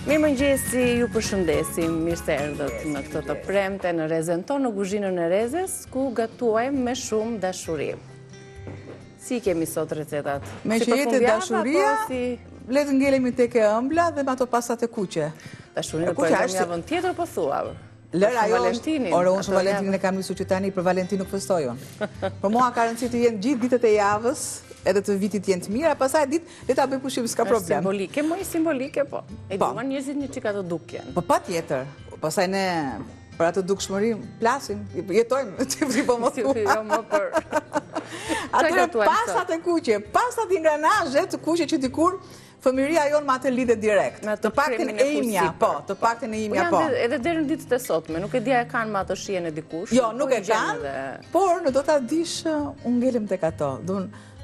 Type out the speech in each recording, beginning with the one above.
Mirëmëngjesi, ju përshëndesim, mirë se erdhët në këtë të premte në Rezën tonë, në kuzhinën e Rezës, ku gatuajmë me shumë dashuri. Si kemi sot recetat? Me që jetë dashuria, le të ngelemi tek e ëmbla dhe me ato pasat e kuqe. Dashurinë po e kam javën tjetër po thua. Lëra ajo është, ore unë shumë Valentinin e kam nisur që tani për Valentin nuk festojon. Për mua ka rëndësi të jenë gjithë ditët e javës, edhe të vitit jenë të mira, pasaj ditë le ta bëj pushim, s'ka problem. Simbolike, më i simbolike, po. E duan njerëzit një çika të dukjen. Po patjetër. Pasaj ne për atë dukshmëri plasim, jetojmë, ti po mos thua. Jo më për. Atëre pastat e kuqe, pastat ingranazhe të kuqe që dikur fëmiria jonë ma të lidhe direkt. Të paktën e imja, po, të paktën e imja, po. Edhe deri në ditët e sotme, nuk e dija e kanë ma të shijen e dikush. Jo, nuk e kanë, por në do ta dish, unë ngelim tek ato,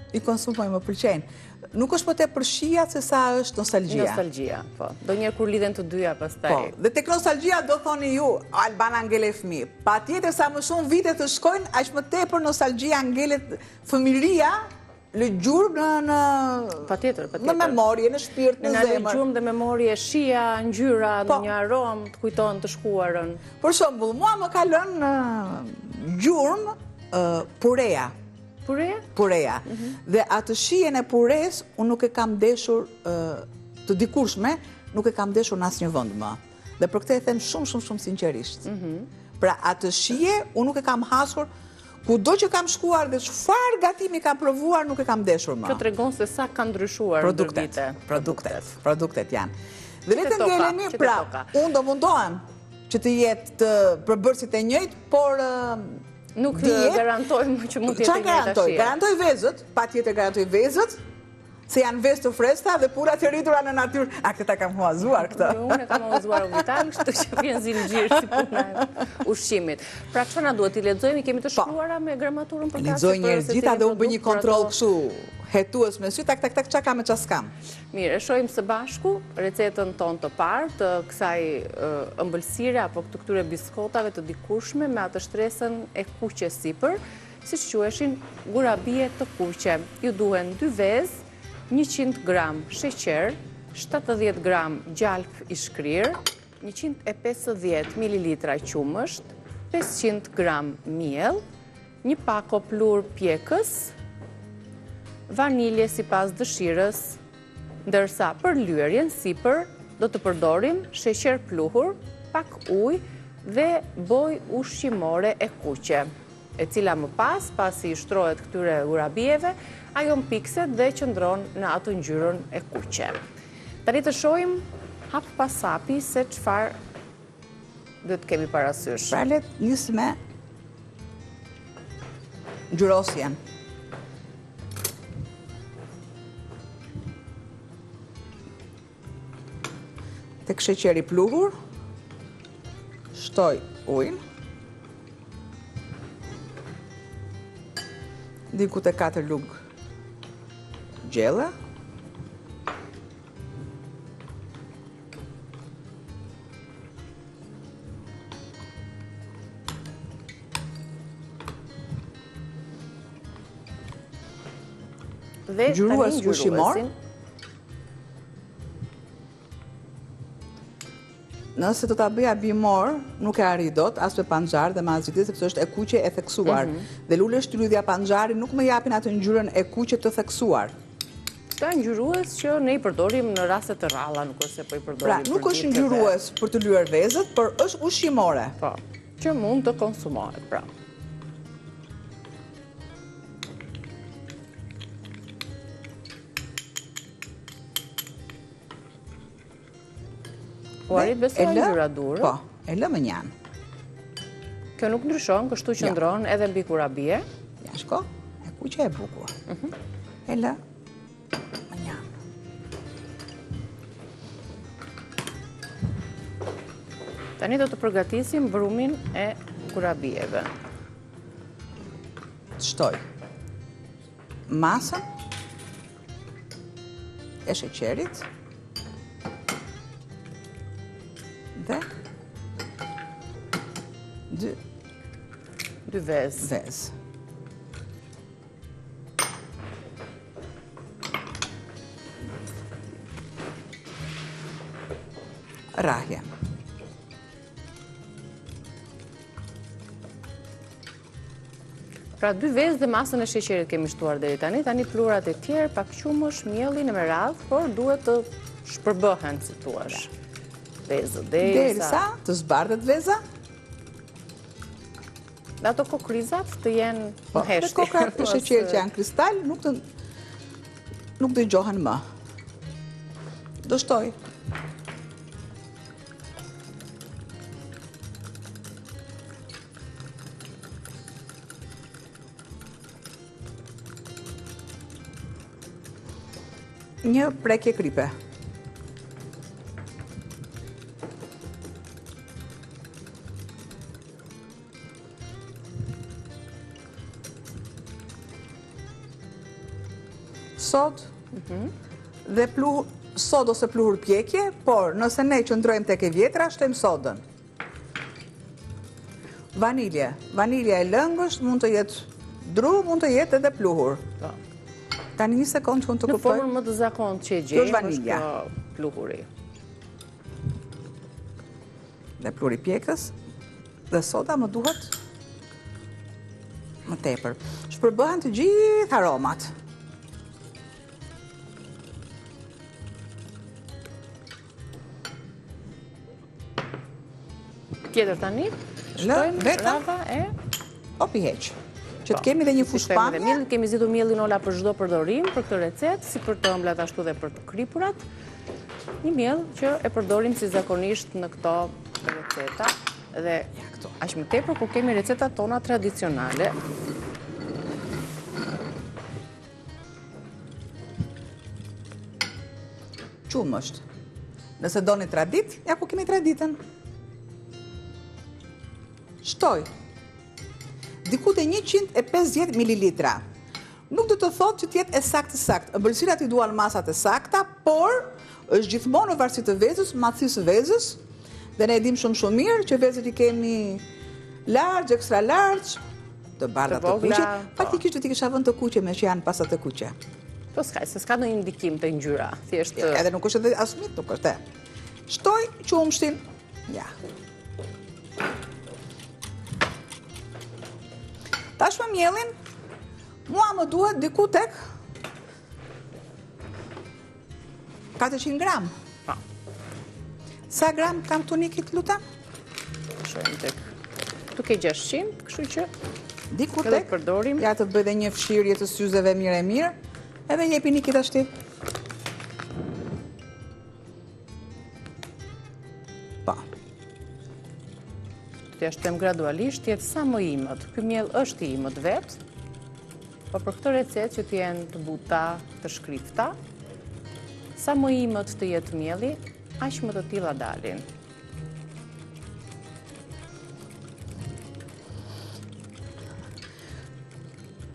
i konsumoj, më pëlqejnë. Nuk është po te për shija se sa është nostalgjia. Nostalgjia, po. Do njerë kur lidhen të dyja pastaj. Po, dhe tek nostalgjia do thoni ju, Albana ngele fëmijë. Patjetër sa më shumë vite të shkojnë, aq më tepër nostalgjia ngelet fëmiria, lë gjurmë në memorie, në shpirt, në zemër. Në gjurmë dhe memorie, shija, ngjyra, në një aromë, të kujton të shkuarën. Për shembull, mua më ka lënë gjurmë pureja. Pureja? Pureja. Dhe atë shijen e pures, unë nuk e kam deshur të dikurshme, nuk e kam deshur në asnjë vend më. Dhe për këtë e them shumë sinqerisht. Pra atë shije, unë nuk e kam hasur. Kudo që kam shkuar dhe çfarë gatimi kam provuar, nuk e kam deshur më. Kjo tregon se sa ka ndryshuar ndër vite. Produktet janë. Dhe le të ngelemi, pra, unë do mundohem që të jetë të përbërësit e njëjtë, por nuk garantojmë që mund të jetë e njëjta shije. Garantoj vezët, patjetër garantoj vezët, se janë vezë të freskëta dhe purat e rritura në natyrë. A këta kam huazuar këtë? Unë e kam huazuar u vital, kështu që vjen zinxhir si puna e ushqimit. Pra çfarë na duhet i lexojmë, kemi të shkruara me gramaturën për lexoj njerëz gjitha dhe unë bëj një kontroll kështu hetues me sy, tak çka kam e çka s'kam. Mirë, e shohim së bashku recetën tonë të parë të kësaj ëmbëlsire apo këtyre biskotave të dikurshme me atë shtresën e kuqe sipër, siç quheshin gurabie të kuqe. Ju duhen 2 vezë, 100 gram sheqer, 70 gram gjalp i shkrir, 150 ml qumësht, 500 gram miell, një pako plur pjekës, vanilje sipas dëshirës, ndërsa për lyerjen sipër do të përdorim sheqer pluhur, pak ujë dhe bojë ushqimore e kuqe, e cila më pasi i shtrohet këtyre gurabieve, ajo mpikset dhe qëndron në atë ngjyrën e kuqe. Tani të shohim hap pas hapi se çfarë do të kemi parasysh. Pra le të nisim me ngjyrosjen. Tek sheqeri pluhur, shtoj ujin. Diku te 4 lugë gjelle. Ngjyrues ushqimor. Nëse do ta bëja bimor, nuk e arri dot, as me panxhar dhe me asgjë, sepse është e kuqe e theksuar. Dhe lule shtrydhja panxhari nuk më japin atë ngjyrën e kuqe të theksuar. Ka ngjyrues që ne i përdorim në raste të rralla, nuk është se po i përdorim. Pra, nuk është ngjyrues për të lyer vezët, por është ushqimore. Po, që mund të konsumohet, pra. Po arrit besoj ngjyra durë. Po, e lë më njan. Kjo nuk ndryshon, kështu qëndron edhe mbi kurabie. Ja, shko, e kuqe e bukur. E lë më njan. Tani do të përgatisim brumin e kurabieve. Shtoj masën e sheqerit dhe 2 vezë. rrahje. Pra 2 vezë dhe masën e sheqerit kemi shtuar deri tani. Tani pluhurat e tjerë, pak qumësh, mielin me radhë, por duhet të shpërbohen, si thuash. Vezët derisa të zbardhet veza. Dhe ato kokrizat të jenë në heshti. Dhe kokrat e sheqerit që janë kristal nuk dëgjohen më. Do shtoj. Një prekje kripe. Sod dhe sod ose pluhur pjekje, por nëse ne qëndrojmë tek e vjetra, shtojmë sodën. Vanilje. Vanilja e lëngësht mund të jetë dru, mund të jetë edhe pluhur. Tani një sekundë që unë të kuptoj. Në formën më të zakontë që e gjejmë, është vanilja. Pluhuri. Dhe pluhuri pjekës, dhe soda më duhet më tepër. Shpërbëhen të gjithë aromat. Tjetër tani, shtojmë rava e... Opi heq. Që të kemi dhe një fushpamje. Kemi zgjedhur mielin Ola për çdo përdorim për këtë recetë, si për të ëmblat ashtu dhe për të kripurat. Një miell që e përdorim si zakonisht në këto receta dhe aq më tepër kur kemi recetat tona tradicionale. Qumësht. Nëse doni tradit, ja ku kemi traditën. Shtoj. Diku te 150 ml. Nuk do të thotë që t'jetë e saktë. Ëmbëlsirat i duan masat e sakta, por është gjithmonë në varësi të vezës, matësisë vezës, dhe ne e dim shumë mirë që vezët i kemi largë, ekstra largë, të bardha të kuqe, faktikisht do t'i kisha vënë të kuqe me që janë pasat të kuqe. Po s'ka ndonjë ndikim të ngjyra, thjesht. Edhe nuk është edhe asnjë, nuk është. Shtoj qumshtin. Ja. Tashmë mielin, mua më duhet diku tek 400 gram. Sa gram kam tunikit, lutem? Shojmë tek. Tu ke 600, kështu që diku tek përdorim. Ja të bëj dhe një fshirje të syzeve mirë, edhe jepi nikit ashti. T'ja shtojmë gradualisht, jetë sa më imët. Ky miell është i imët vetë, po për këtë recetë që t'jenë të buta, të shkrifta, sa më imët të jetë mielli, aq më të tilla dalin.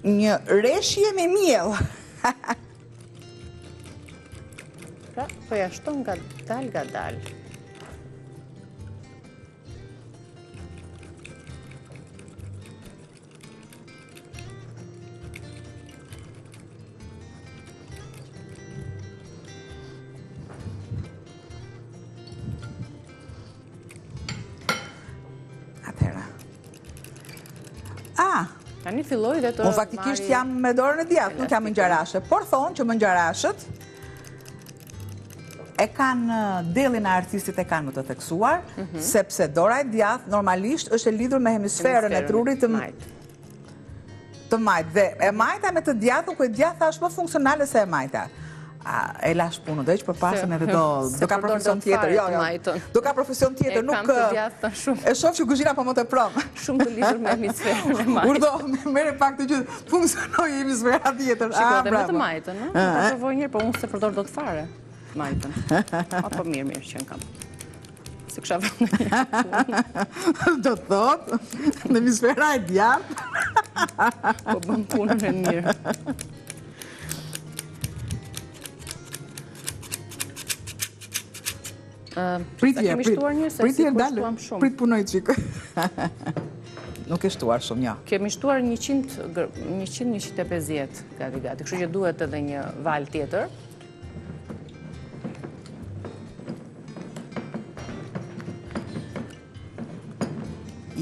Një reshje me miell. Pra, po ja shton ngadal. Tani filloj dhe të unë faktikisht jam me dorën e djathtë, nuk jam ngjyrashe, por thonë që ngjyrashët e kanë dellin e artistit e kanë më të theksuar, sepse dora e djathtë normalisht është e lidhur me hemisferën e trurit të majtë. Dhe e majta me të djathtën, ku e djathta është më funksionale se e majta. E lash punën, do që për pasën edhe do ka profesion tjetër. Do ka profesion tjetër, nuk... E shoh që kuzhina po më të promë. Shumë të lidhur me hemisferën e majtë. Urdo, mere pak të gjithë, funksionoj hemisfera tjetër. Shiko, dhe me të majtën, në? Ka provoj njërë, po unë se përdor do të fare majtën. Apo mirë që në kam. Se kësha vëllë në një. Do të thotë, në hemisfera e djathtë. Po bëm punën e mirë. Pritje, prit punoj qikë. Nuk e shtuar shumë, ja. Kemi shtuar 100-150 gati. Kështu që duhet edhe një val tjetër.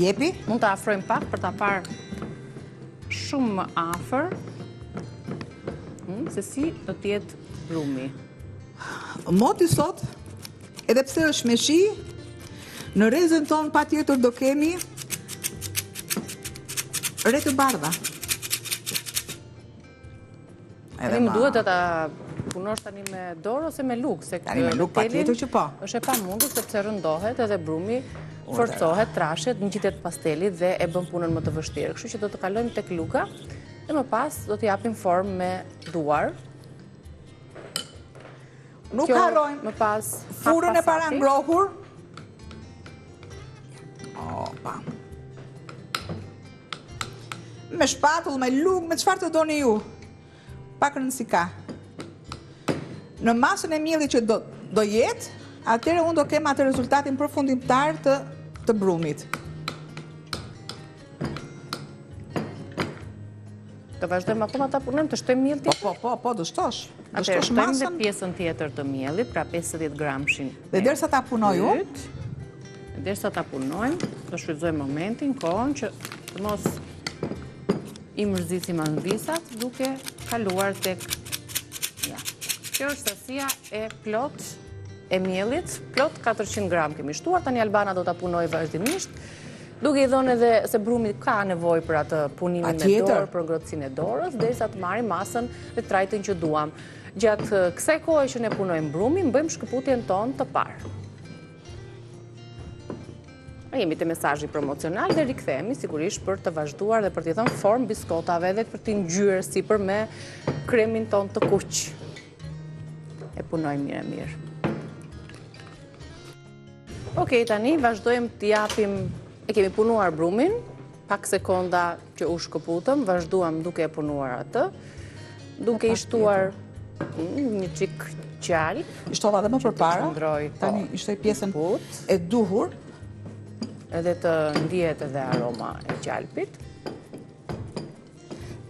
Jepi. Mund të afrojmë pak për ta parë shumë më afër se si do të jetë brumi. Moti sot, edhe pse është me shi, në rezën tonë patjetër do kemi re të bardha. Tani më duhet të ta punosh tani me dorë ose me luk, se tani me luk patjetër që po. Është e pamundur sepse rëndohet edhe brumi forcohet, trashet, ngjitet pastelit dhe e bën punën më të vështirë. Kështu që do të kalojmë tek luka dhe më pas do t'i japim formë me duar. Nuk harrojmë më pas furrën e para ngrohur. Opa. Me shpatull, me luk, me çfarë të doni ju. Pak rëndësi ka. Në masën e miellit që do jetë, atëherë unë do kem atë rezultatin përfundimtar të brumit. Të vazhdojmë akoma ta punojmë, të shtojmë miell tjetër? Po, do shtosh. Do Atëherë shtosh shtojmë dhe masën. pjesën tjetër të miellit, pra 50 gramshin. Dhe derisa ta punoj unë, derisa ta punojmë, do shfrytëzojmë momentin, kohën që të mos i mërzisim anvisat duke kaluar tek ja. Kjo është sasia e plot e miellit, plot 400 gram kemi shtuar, tani Albana do ta punoj vazhdimisht, duke i dhënë edhe se brumi ka nevojë për atë punimin me dorë, për ngrohtësinë e dorës, derisa të marrim masën dhe trajtin që duam. Gjatë kësaj kohe që ne punojmë brumin, bëjmë shkëputjen tonë të parë. Jemi te mesazhi promocional dhe rikthehemi sigurisht për të vazhduar dhe për t'i dhënë formë biskotave dhe për t'i ngjyrë sipër me kremin ton të kuq. E punojmë mirë. Okej, tani vazhdojmë t'i japim, e kemi punuar brumin, pak sekonda që u shkëputëm, vazhduam duke e punuar atë, duke i shtuar një çik qal. I shtova edhe më përpara, tani i shtoj pjesën e duhur, edhe të ndihet edhe aroma e qalpit.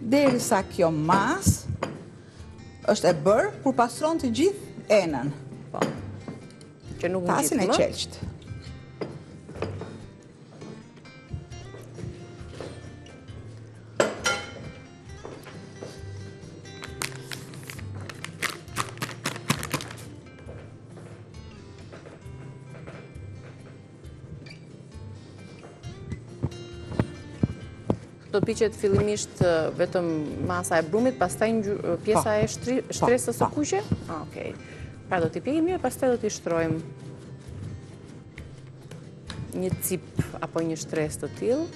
Derisa kjo mas është e bërë kur pastron të gjithë enën. Po. Që nuk tasin e ngjitet më. qelqt. Do të piqet fillimisht vetëm masa e brumit, pastaj pjesa e shtresës së kuqe? Okej. Pra do t'i pjekim mirë, pastaj do t'i shtrojmë një cip apo një shtresë të tillë,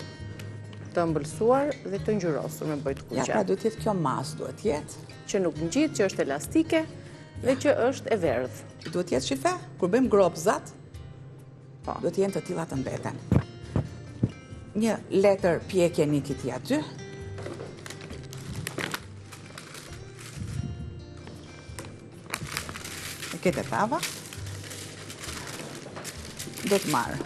të ëmbëlsuar dhe të ngjyrosur me bojë të kuqe. Ja, pra duhet jetë kjo masë, duhet jetë. Që nuk ngjit, që është elastike dhe që është e verdhë. Duhet jetë shife, kur bëjmë gropzat, duhet jenë të tilla të mbeten. Një letër pjekje një kiti aty. E kete tava. Do të marë.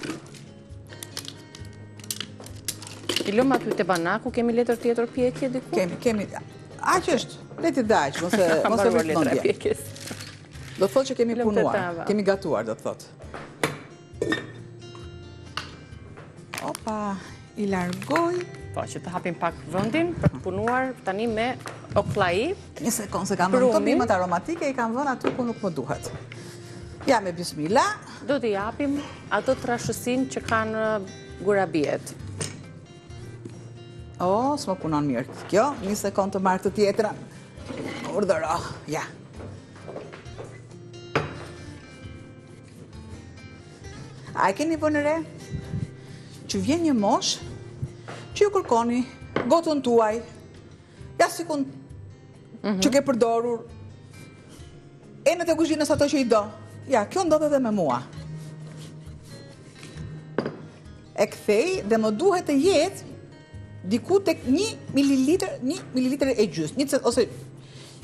I lëmë aty te banaku, kemi letër tjetër pjekje diku? Kemi. Aq është, leti daq, mos e vërtëndje. Do të thotë që kemi punuar, kemi gatuar, do të thotë. Opa, i largoj. Po, që të hapim pak vëndin për të punuar tani me oklai. Një sekundë, se kam të bimet aromatike, i kam vënë aty ku nuk më duhet. Ja, me bismillah. Do t'i japim ato trashësin që kanë gurabiet. O, s'më punon mirë kjo. Një sekundë të marrë të tjetra. Urdhëro, ja. A e keni vënë re që vjen një mosh që ju kërkoni gotën tuaj, ja sikun që ke përdorur enët e kuzhinës ato që i do. Ja, kjo ndodhe dhe me mua. E kthej dhe më duhet të jetë diku tek 1 mililitër e gjysmë, ose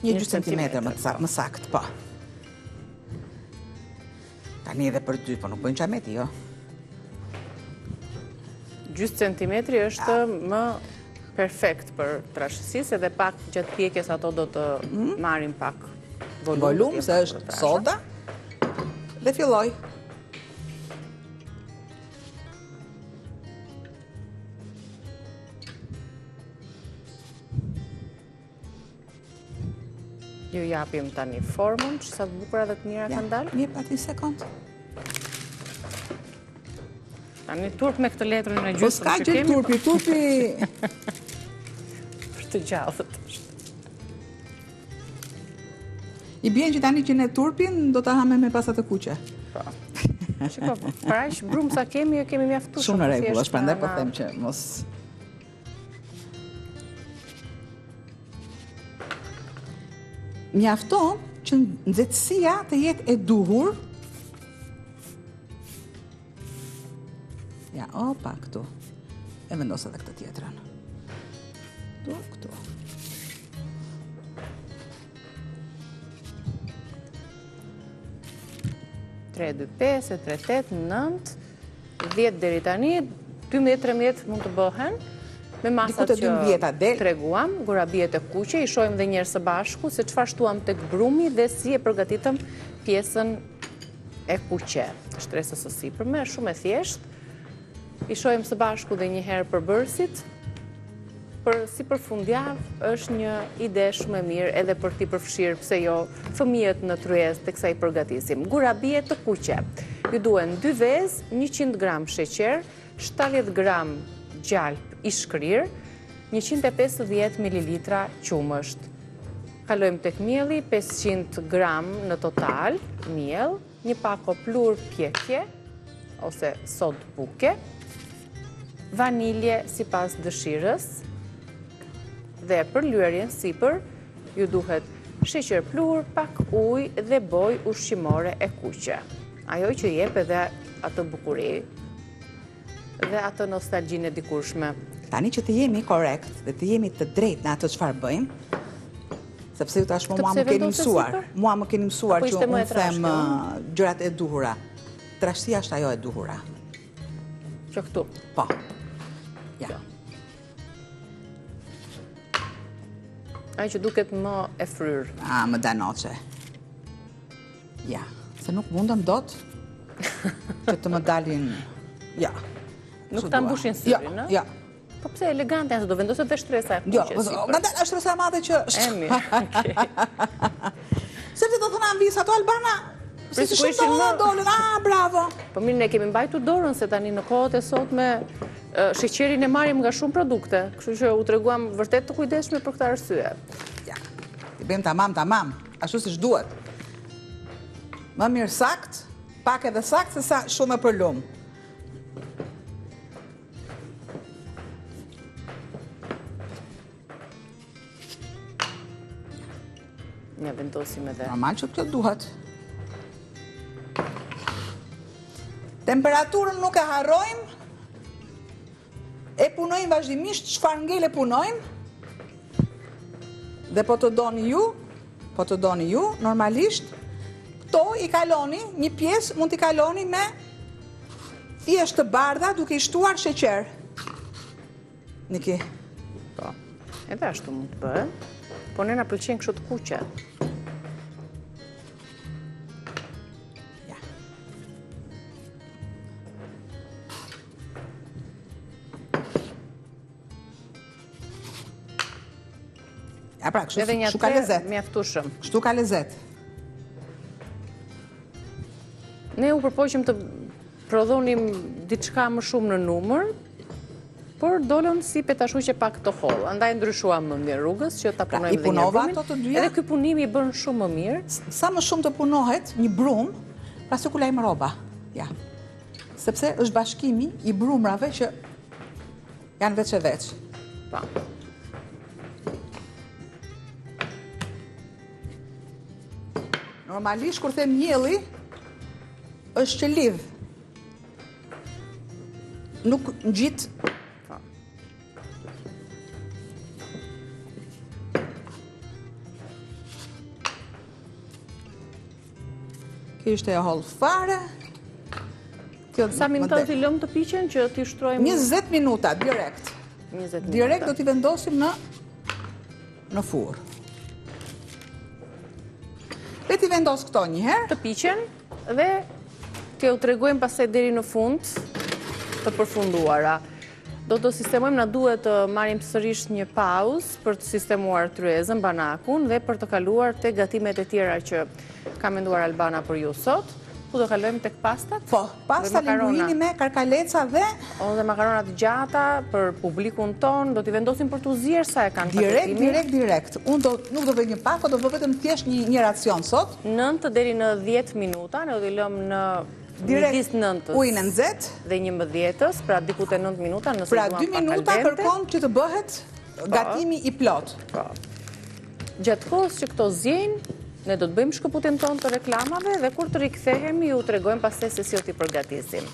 1 centimetër më sakt, po. Tani edhe për 2, po nuk bëjnë qameti, jo. Gjysmë centimetri është më perfekt për trashësisë, edhe pak gjatë pjekjes ato do të marrin pak volum, se është soda, dhe filloj. Ju japim tani formën, që sa të bukura dhe të mira kanë dalë. Një pati sekund. Tani turp me këtë letrën e Po gjysmë s'ka që gjë kemi. turpi. Për të gjallët është. I bjen që tani që ne turpin do ta hame me pasat të kuqe. Po. Shiko, para që brumë sa kemi, kemi mjaftuar. Shumë në rregull, është prandaj po them që mos. Mjafton që nxehtësia të jetë e duhur. Ja, opa, këtu. E vendos edhe këtë tjetrën. Këtu. 3, 2, 5, 3, 8, 9, 10 deri tani, 12-13 mund të bëhen, me masat që treguam, gorabiet e kuqe, i shojmë dhe njerë së bashku, se çfarë shtuam tek brumi dhe si e përgatitëm pjesën e kuqe. Shtresës së sipërme, shumë e thjeshtë. I shojmë së bashku dhe një herë përbërësit, si për fundjavë është një ide shumë e mirë edhe për ti përfshirë, pse jo, fëmijët në tryezë të kësaj përgatisim. Gurabie të kuqe. Ju duhen 2 vezë, 100 gram sheqer, 70 gram gjalp i shkrir, 150 ml qumësht. Kalojmë tek mielli, 500 gram në total, miell, një pako plur pjekje, ose sod buke, vanilje sipas dëshirës, dhe për lyerjen sipër ju duhet sheqer plur, pak ujë dhe boj ushqimore e kuqe. Ajo që jep edhe atë bukuri dhe atë nostalgjinë e dikurshme. Tani që të jemi korrekt dhe të jemi të drejtë në atë çfarë bëjmë, sepse ju tashmë mua më keni mësuar. Mua më keni mësuar që unë them gjërat e duhura. Trashësia është ajo e duhura. Që këtu. Po. Ja. Ai që duket më e fryrë. Më danoqe. Ja, se nuk mundëm dot që të më dalin, ja. Nuk ta mbushin syrin, në? Ja. Po pse elegante, aso do vendoset dhe shtresa e kuqe. Jo, nga dalë është shtresa e madhe që është. Okej. Sepse do thëna mbi ato Albana, si shumë të dolën, bravo. Po mirë, ne kemi mbajtur dorën, se tani në kohët e sotme sheqerin e marrim nga shumë produkte, kështu që u treguam vërtet të kujdesshme për këtë arsye. Ja, i bëjmë tamam, ashtu siç duhet. Më mirë sakt, pak edhe sakt, se sa shumë e përlum. Ja vendosim edhe. Normal që kjo duhet. Temperaturën nuk e harrojmë. E punojmë vazhdimisht, çfarë ngele punojmë. Dhe po të doni ju, normalisht, këto i kaloni, një pjesë mund t'i kaloni me thjesht të bardha duke i shtuar sheqer. Niki. Po, edhe ashtu mund të bëhet, po ne na pëlqen kështu të kuqe. Ja pra, kështu ka lezet. Mjaftueshëm. Kështu ka lezet. Ne u përpoqëm të prodhonim diçka më shumë në numër, por dolën si petashuqe pak të hollë. Andaj ndryshuam më mirë rrugës që ta punojmë dhe një brumin. Edhe ky punim i bën shumë më mirë. Sa më shumë të punohet një brum, pra si ku lajmë rroba. Ja. Sepse është bashkimi i brumrave që janë veç e veç. Pa. Normalisht, kur them mielli, është që lidh. Nuk ngjit. Kjo ishte e hollë fare. Sa minuta t'i lëmë të piqen që t'i shtrojmë? 20 minuta, direkt. 20 minuta. Direkt do t'i vendosim në furrë. Le t'i vendos këto një herë. Të piqen dhe t'ju tregojmë pastaj deri në fund të përfunduara. Do të sistemojmë, na duhet të marrim sërish një pauzë për të sistemuar tryezën, banakun dhe për të kaluar te gatimet e tjera që ka menduar Albana për ju sot. Ku do kalojmë tek pastat? Po, pasta linguini me karkaleca dhe makaronat gjata për publikun ton, do t'i vendosim për t'u zier sa e kanë paketimin. Direkt. Unë nuk do vë një pak, do vë vetëm thjesht një racion sot. 9 deri në 10 minuta, ne do t'i lëmë në midis 9-s ujin e nxehtë dhe 11-s, pra diku te 9 minuta, nëse pra 2 minuta kërkon që të bëhet gatimi i plot. Gjatë kohës që këto zjejnë, ne do të bëjmë shkëputjen tonë të reklamave dhe kur të rikthehemi ju tregojmë pastaj se si do t'i përgatisim.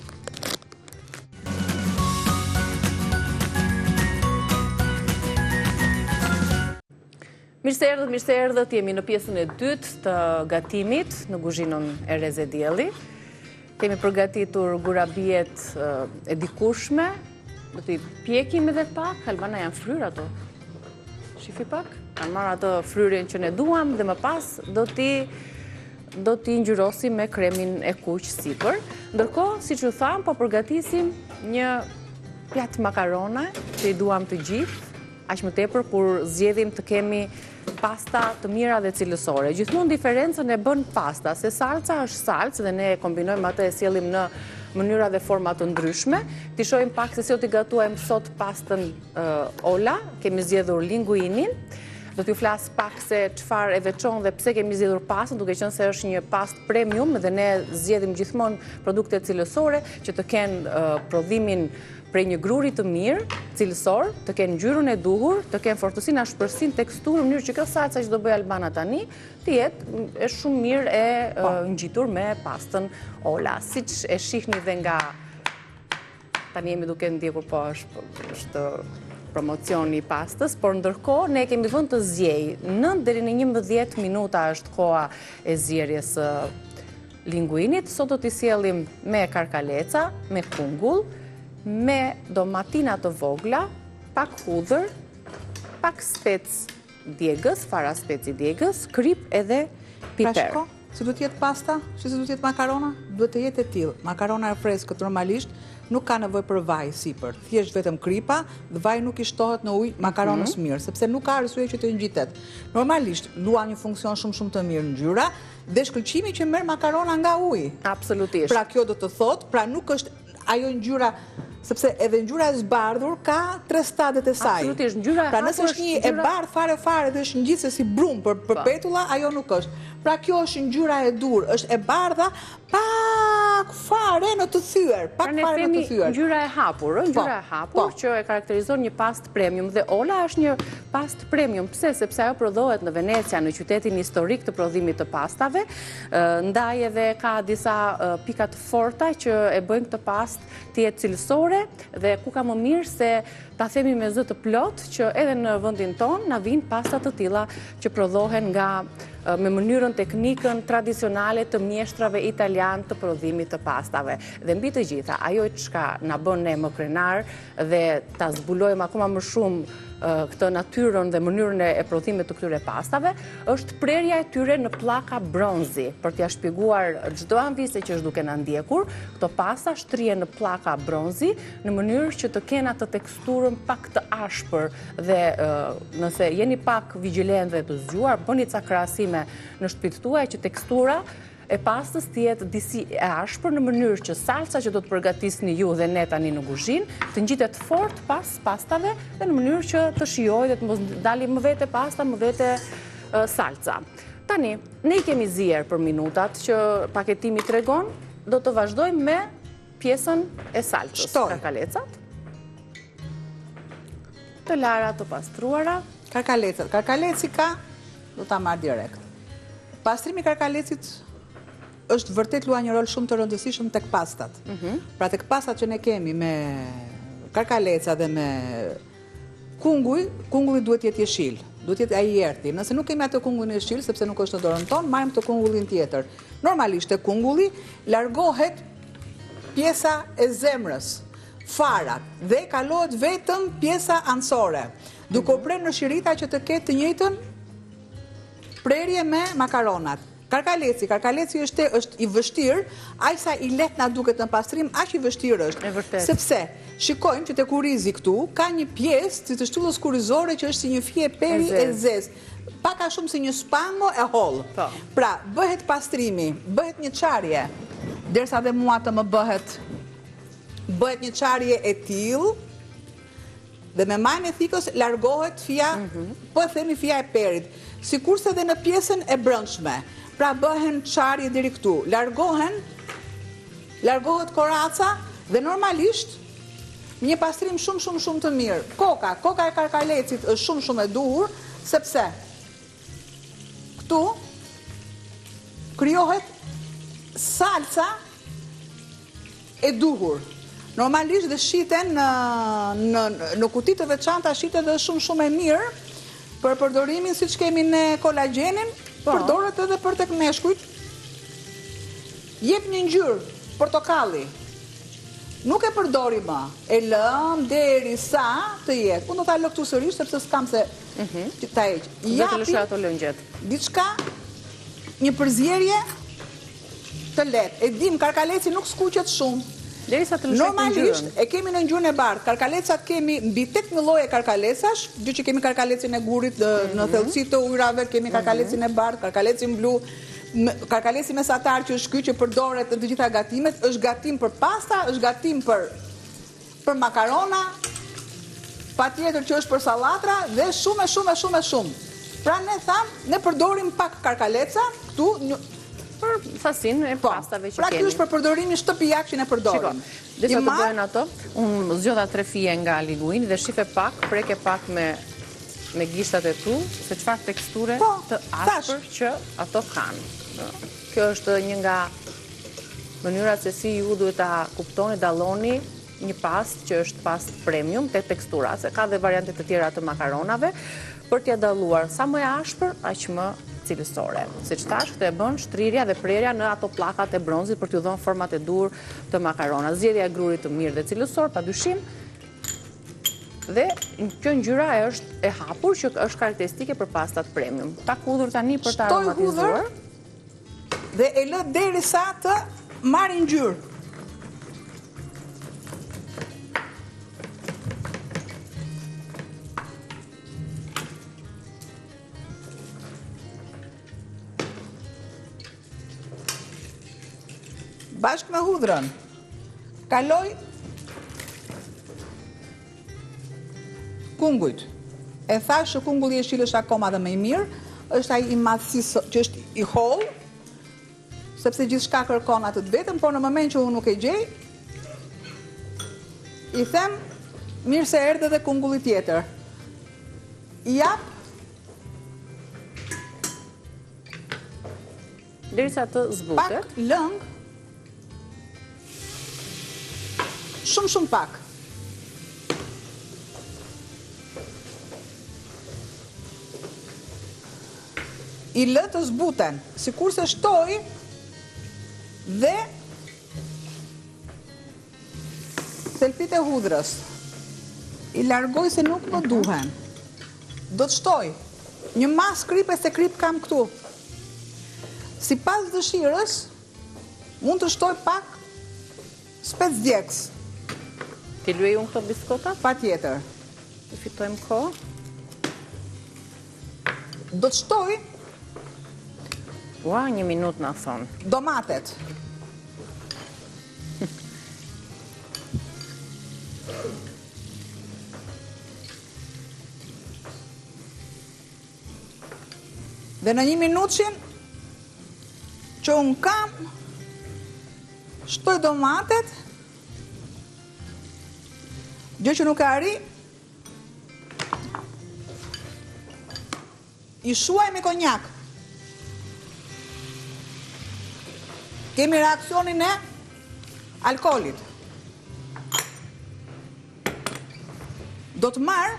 Mirë se erdhët, jemi në pjesën e dytë të gatimit në kuzhinën e Reze Dielli. Kemi përgatitur gurabiet e dikushme, do t'i pjekim edhe pak, Albana janë fryrë ato. Shifi pak, kanë marrë atë fryrën që ne duam dhe më pas do t'i ngjyrosim me kremin e kuq sipër. Ndërkohë, siç u tham, po përgatisim një pjatë makarona që i duam të gjithë, aq më tepër kur zgjedhim të kemi pasta të mira dhe cilësore. Gjithmonë diferencën e bën pasta, se salca është salcë dhe ne kombinojmë atë e sjellim në mënyra dhe forma të ndryshme. Ti shohim pak se si do t'i gatuajmë sot pastën Ola, kemi zgjedhur linguinin. Do t'ju flas pak se çfarë e veçon dhe pse kemi zgjedhur pastën, duke qenë se është një pastë premium dhe ne zgjedhim gjithmonë produkte cilësore që të kenë prodhimin prej një gruri të mirë, cilësor, të kenë ngjyrën e duhur, të kenë fortësinë, ashpërsinë, teksturën, në mënyrë që kjo salca që do bëj Albana tani, të jetë është shumë mirë e ngjitur me pastën Ola. Siç e shihni dhe nga tani jemi duke ndjekur, po është promocioni i pastës, por ndërkohë ne kemi vënë të zjej. 9 deri në 11 minuta është koha e zjerjes së linguinit. Sot do t'i sjellim me karkaleca, me kungull, me domatina të vogla, pak hudhër, pak spec djegës, fara speci djegës, krip edhe piper. Pra shiko, si do t'jetë pasta, si do t'jetë makarona, duhet të jetë e tillë. Makarona e freskët normalisht nuk ka nevojë për vaj sipër, thjesht vetëm kripa dhe vaj nuk i shtohet në ujë makaronës mirë, sepse nuk ka arsye që të ngjitet. Normalisht luan një funksion shumë të mirë ngjyra dhe shkëlqimi që merr makarona nga uji. Absolutisht. Pra kjo do të thotë, pra nuk është ajo ngjyra, sepse edhe ngjyra e zbardhur ka 3 stadet e saj. Absolutisht, ngjyra e pra nëse është një e bardhë fare dhe është ngjitse si brum për petulla, ajo nuk është. Pra kjo është ngjyra e dur, është e bardha, pak fare në të thyer, Pra ne themi ngjyra e hapur, që e karakterizon një pastë premium dhe Ola është një pastë premium. Pse? Sepse ajo prodhohet në Venecia, në qytetin historik të prodhimit të pastave, ndaj edhe ka disa pika të forta që e bëjnë këtë pastë të jetë cilësore dhe ku ka më mirë se ta themi me zë të plot që edhe në vendin ton na vijnë pasta të tilla që prodhohen me mënyrën teknikën tradicionale të mjeshtrave italian të prodhimit të pastave. Dhe mbi të gjitha, ajo çka na bën ne më krenar dhe ta zbulojmë akoma më shumë këtë natyrën dhe mënyrën e prodhimit të këtyre pastave, është prerja e tyre në pllaka bronzi. Për t'ia shpjeguar çdo anvise që është duke na ndjekur, këto pasta shtrihen në pllaka bronzi në mënyrë që të kenë atë teksturën pak të ashpër dhe nëse jeni pak vigjilent dhe të zgjuar, bëni ca krahasime në shtëpitë tuaja që tekstura e pastës të jetë disi e ashpër në mënyrë që salca që do të përgatisni ju dhe ne tani në kuzhinë të ngjitet fort pas pastave dhe në mënyrë që të shijojë dhe të mos dali më vete pasta, më vete salca. Tani, ne i kemi zier për minutat që paketimi tregon, do të vazhdojmë me pjesën e salcës. Karkalecat. Të lara, të pastruara. Karkalecat. Karkaleci ka, do ta marr direkt. Pastrimi i karkalecit është vërtet luan një rol shumë të rëndësishëm tek pastat. Pra tek pastat që ne kemi me karkaleca dhe me kungulli duhet jetë jeshil, duhet jetë ai i errti. Nëse nuk kemi atë kungullin e jeshil, sepse nuk është në dorën tonë, marrim të kungullin tjetër. Normalisht te kungulli largohet pjesa e zemrës, farat dhe kalohet vetëm pjesa anësore, duke u prerë në shirita që të ketë të njëjtën prerje me makaronat. Karkaleci është i vështirë, aq sa i lehtë na duket në pastrim, aq i vështirë është. E vërtet. Sepse shikojmë që te kurizi këtu ka një pjesë si të shtyllës kurizore që është si një fije peri e zezë. Pak a shumë si një spango e hollë. Pra, bëhet pastrimi, bëhet një qarje, derisa dhe mua të më bëhet një qarje e tillë, dhe me majën e thikës largohet fija, po e themi fija e perit, sikurse dhe në pjesën e brendshme. Pra bëhen qarje deri këtu, largohet koraca dhe normalisht një pastrim shumë të mirë. Koka e karkalecit është shumë e duhur, sepse këtu krijohet salca e duhur. Normalisht dhe shiten në kuti të veçanta, shiten dhe shumë e mirë për përdorimin, si që kemi në kolagjenin, përdoret edhe për tek meshkujt. Jep një ngjyrë portokalli. Nuk e përdori më, e lëm derisa të jetë. Unë do ta lë këtu sërish sepse s'kam se ta heq. Do të lëshoj ato lëngjet. Diçka, një përzierje të lehtë. E dim, karkaleci nuk skuqet shumë. Derisa të lëshoj ngjyrën. Normalisht e kemi në ngjyrën e bardhë. Karkalecat kemi mbi 8 lloje karkalecash, gjë që kemi karkalecin e gurit në thellësi të ujrave, kemi karkalecin e bardhë, karkalecin blu, karkaleci mesatar që është ky që përdoret në të gjitha gatimet, është gatim për pasta, është gatim për makarona, patjetër që është për sallatra dhe shumë. Pra ne tham, ne përdorim pak karkaleca këtu për sasinë e pastave që kemi. Pra kjo është për përdorimin shtëpiak që ne përdorim. Disa të bëhen ato, unë zgjodha 3 fije nga liguini dhe shife pak, preke pak me gishtat e tu, se çfarë teksture të ashpër që ato kanë. Kjo është një nga mënyrat se si ju duhet ta kuptoni, dalloni një pastë që është pastë premium te tekstura, se ka dhe variante të tjera të makaronave, për t'ia dalluar sa më e ashpër, aq më cilësore. Siç thash, këtë e bën shtrirja dhe prerja në ato pllakat e bronzit për t'u dhënë format e dur të makaronave. Zgjedhja e grurit të mirë dhe cilësor, padyshim. Dhe kjo ngjyra është e hapur që është karakteristike për pastat premium. Ta hudhur tani për të aromatizuar. Dhe e lë derisa të marrë ngjyrë. Bashkë me hudhrën, kaloj kungujt. E thash që kungulli i jeshil është akoma dhe më i mirë, është ai i madhësisë që është i hollë, sepse gjithçka kërkon atë të vetëm, por në moment që unë nuk e gjej, i them mirë se erdhe dhe kungulli tjetër. I jap derisa të zbutet. Pak lëng, shumë pak. I lë të zbuten, sikurse shtoj dhe thelpit e hudhrës. I largoj se nuk më duhen. Do të shtoj një mas kripe se krip kam këtu. Sipas dëshirës, mund të shtoj pak spec djegës. Ti luaj unë këto biskota? Patjetër. Të fitojmë kohë. Do të shtoj Ua, 1 minutë na thon. Domatet. Dhe në 1 minutshin që unë kam, shtoj domatet, gjë që nuk e arri, i shuaj me konjak. Kemi reakcionin e alkoolit. Do të marr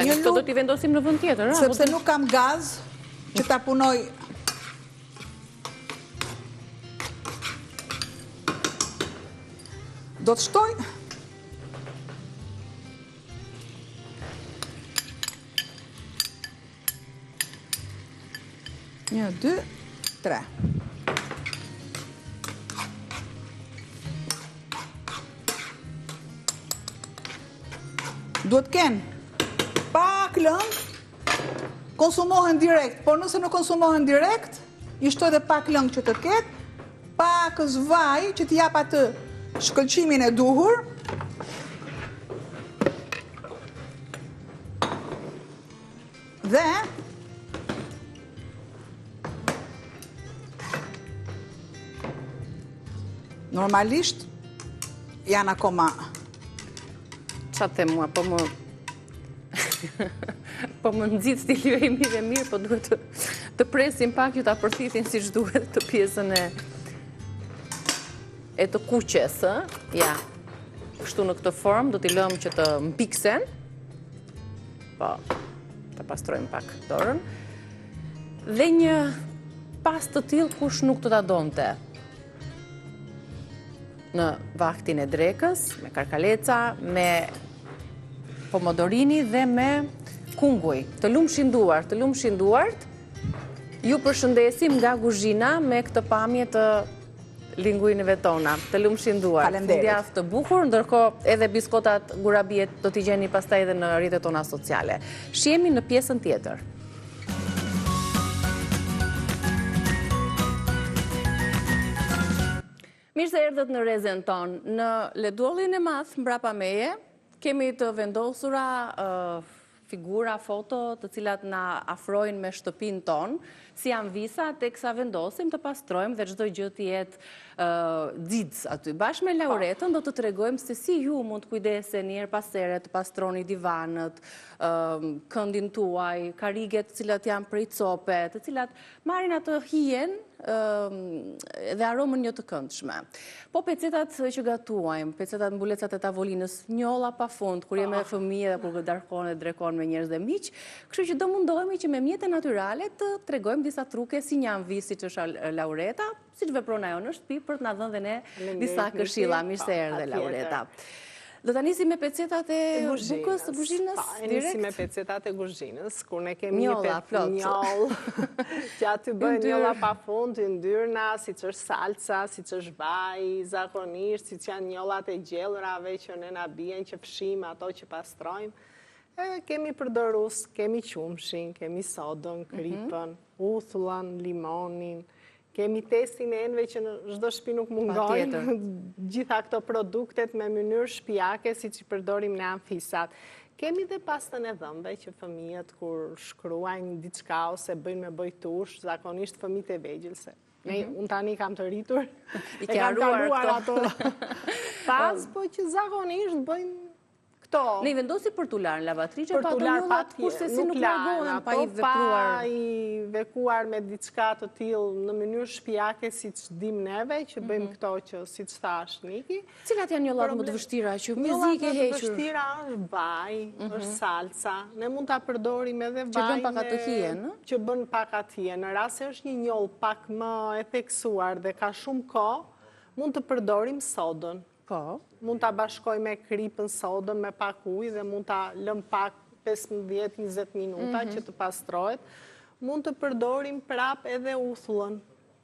Tani këto do t'i vendosim në vend tjetër, a? Sepse nuk kam gaz që ta punoj. Do të shtoj. Një, 2, 3. Duhet kenë pak lëng, konsumohen direkt, por nëse nuk konsumohen direkt, i shtoj dhe pak lëng që të ketë, pak zvaj që t'i jap atë shkëlqimin e duhur. Dhe normalisht janë akoma. Qa të mua, po më nëzit stili e mirë e mirë, po duhet të presim pak që ta përthitin si që duhet të pjesën e të kuqes, ja, kështu në këtë formë, do t'i lëmë që të mpiksen, po, të pastrojmë pak dorën, dhe një pas të tillë kush nuk të ta donte, në vaktin e drekës, me karkaleca, me pomodorini dhe me kunguj. Të lumshin duart, ju përshëndesim nga kuzhina me këtë pamje të lingujnëve tona. Të lumshin duart. Fundjavë të bukur, ndërkohë edhe biskotat gurabiet do t'i gjeni pastaj edhe në rrjetet tona sociale. Shihemi në pjesën tjetër. Mirë se erdhët në rezen tonë. Në ledullin e madh mbrapa meje, kemi të vendosura figura, foto të cilat na afrojnë me shtëpinë tonë, si janë visa, teksa vendosim të pastrojmë dhe çdo gjë të jetë xixh aty. Bashkë me Lauretën do të tregojmë se si ju mund të kujdeseni her pas here të pastroni divanët, këndin tuaj, kariget të cilat janë prej cope, të cilat marrin atë hijen dhe aromën një të këndshme. Po pecetat që gatuajmë, pecetat mbulecat e tavolinës, njolla pa fund, kur jemi fëmijë dhe kur darkon e drekon me njerëz dhe miq, kështu që do mundohemi që me mjete natyrale të tregojmë disa truke si një anvis siç është Laureta, siç vepron ajo në shtëpi për të na dhënë dhe ne disa këshilla. Mirë se erdhe Laureta. Do ta nisim me pecetat e bukës të kuzhinës direkt? Nisim me pecetat e kuzhinës, kur ne kemi një njollë, që aty bëjnë njolla pa fund, yndyrna, siç është salca, siç është vaj, zakonisht, siç janë njollat e gjellërave që ne na bien që fshim ato që pastrojmë. Kemi përdorus, kemi qumshin, kemi sodën, kripën, uthullën, limonin, kemi testin e enve që në çdo shtëpi nuk mungojnë, gjitha këto produktet me mënyrë shtëpiake si që përdorim në anfisat. Kemi dhe pastën e dhëmbëve që fëmijët kur shkruajnë diçka ose bëjnë me bojtush, zakonisht fëmijët e vegjël se. Unë tani kam të rritur, e kam kaluar ato pas, po që zakonisht bëjnë këto. Ne i vendosi për t'u larë në lavatriçe, pa do njollat kurse si nuk largohen pa i vepruar. Pa i vekuar me diçka të tillë në mënyrë shtëpiake siç dim neve, që bëjmë këto që siç thash Niki. Cilat janë njollat më të vështira që mezi ke hequr? Njollat më të vështira është vaj, është salca. Ne mund ta përdorim edhe vaj që bën pak atë hijen, që bën pak atë hijen. Në rast se është një njoll pak më e theksuar dhe ka shumë kohë, mund të përdorim sodën. Po. Mund ta bashkoj me kripën, sodën, me pak ujë dhe mund ta lëm pak 15-20 minuta që të pastrohet. Mund të përdorim prap edhe uthullën.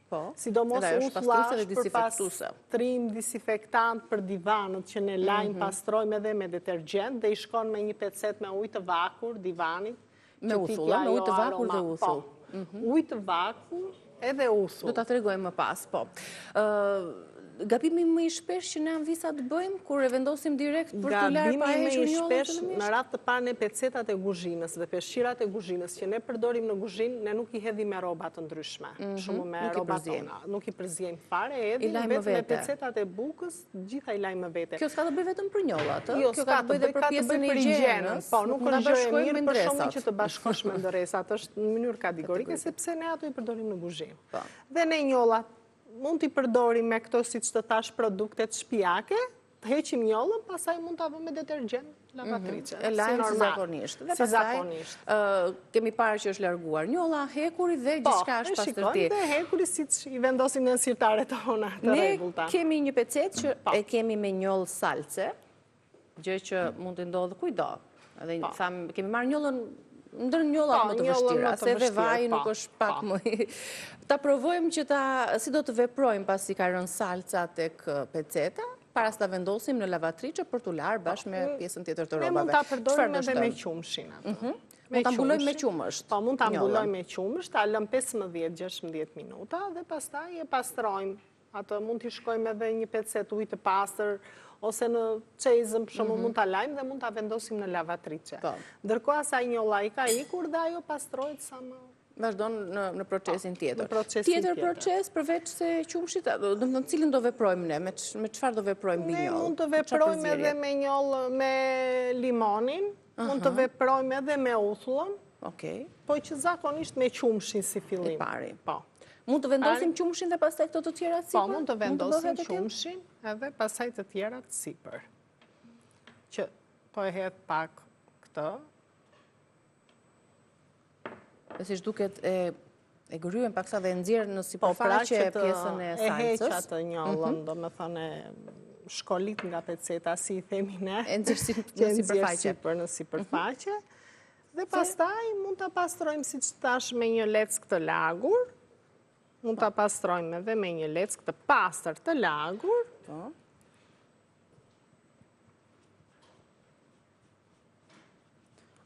Po. Sidomos uthulla është për pastrim, disinfektant për divanët që ne lajm pastrojmë edhe me detergjent dhe i shkon me një pecet me ujë të vakur divanit. Me uthullë, me ujë të vakur dhe uthull. Ujë të vakur edhe uthull. Do ta tregojmë më pas, po. Gabimi më i shpesh që ne anvisat bëjmë, kur e vendosim direkt për të larë pa hequr njollat të lëmisht? Në radhë të parë ne pecetat e kuzhinës dhe peshqirat e kuzhinës që ne përdorim në kuzhinë, ne nuk i hedhim me rroba të ndryshme. Shumë me rroba tona. Nuk i përzijmë fare, edhim vetëm me pecetat e bukës, gjitha i lajmë vete. Kjo s'ka të bëj vetëm për njollat, Jo, s'ka të bëj për pjesën e higjienës. Po, nuk është gjë e mirë për shumë që të bashkosh me ndëresat, është në mënyrë kategorike sepse ne ato i përdorim në kuzhinë. Dhe ne njollat mund t'i përdorim me këto, si që të thash, produktet shtëpiake, të heqim njollën, pastaj mund ta vëmë me detergjent lavatrice. E lajmë si zakonisht. Dhe pastaj kemi parë që është larguar njolla, hekuri dhe gjithçka është pastërti. Dhe hekuri siç i vendosim në sirtaret tona të rregullta. Ne kemi një pecet që e kemi me njollë salce, gjë që mund të ndodhë kujdo. Edhe thamë, kemi marrë njollën ndër njollat më të vështira, se dhe vaj nuk është pak më... Ta provojmë që si do të veprojmë pasi ka rënë salca tek peceta, para se ta vendosim në lavatrice për t'u larë bashkë me pjesën tjetër të robave. Ne mund ta përdorim edhe me qumshin ato. Mund ta mbulojmë me qumësht. Po, mund ta mbulojmë me qumësht, ta lëm 15-16 minuta dhe pastaj e pastrojmë. Ato mund t'i shkojmë edhe një pecet ujë të pastër, ose në çezëm, për shembull, mund ta lajmë dhe mund ta vendosim në lavatrice. Ndërkohë asaj njolla i ka ikur dhe ajo pastrohet sa më vazhdon në procesin tjetër. Tjetër proces përveç se qumshit, do të thonë cilin do veprojmë ne, me çfarë do veprojmë mbi njollë? Ne mund të veprojmë edhe me njollë me limonin, mund të veprojmë edhe me uthullën. Okej. Po që zakonisht me qumshin si fillim. I pari. Po. Mund të vendosim qumshin dhe pastaj këto të tjera sipër? Po, mund të vendosim qumshin edhe pastaj të tjerat sipër. Që po e hedh pak këtë. Dhe si shduket e gryhen paksa dhe nxjerr në sipërfaqe pjesën e salcës. E heq atë njollën, do me thënë shkolit nga peceta, si i themi ne. E nxjerr në sipërfaqe. Dhe pastaj mund ta pastrojmë siç thash me një leckë të lagur. Mund ta pastrojmë edhe me një leckë të pastër të lagur.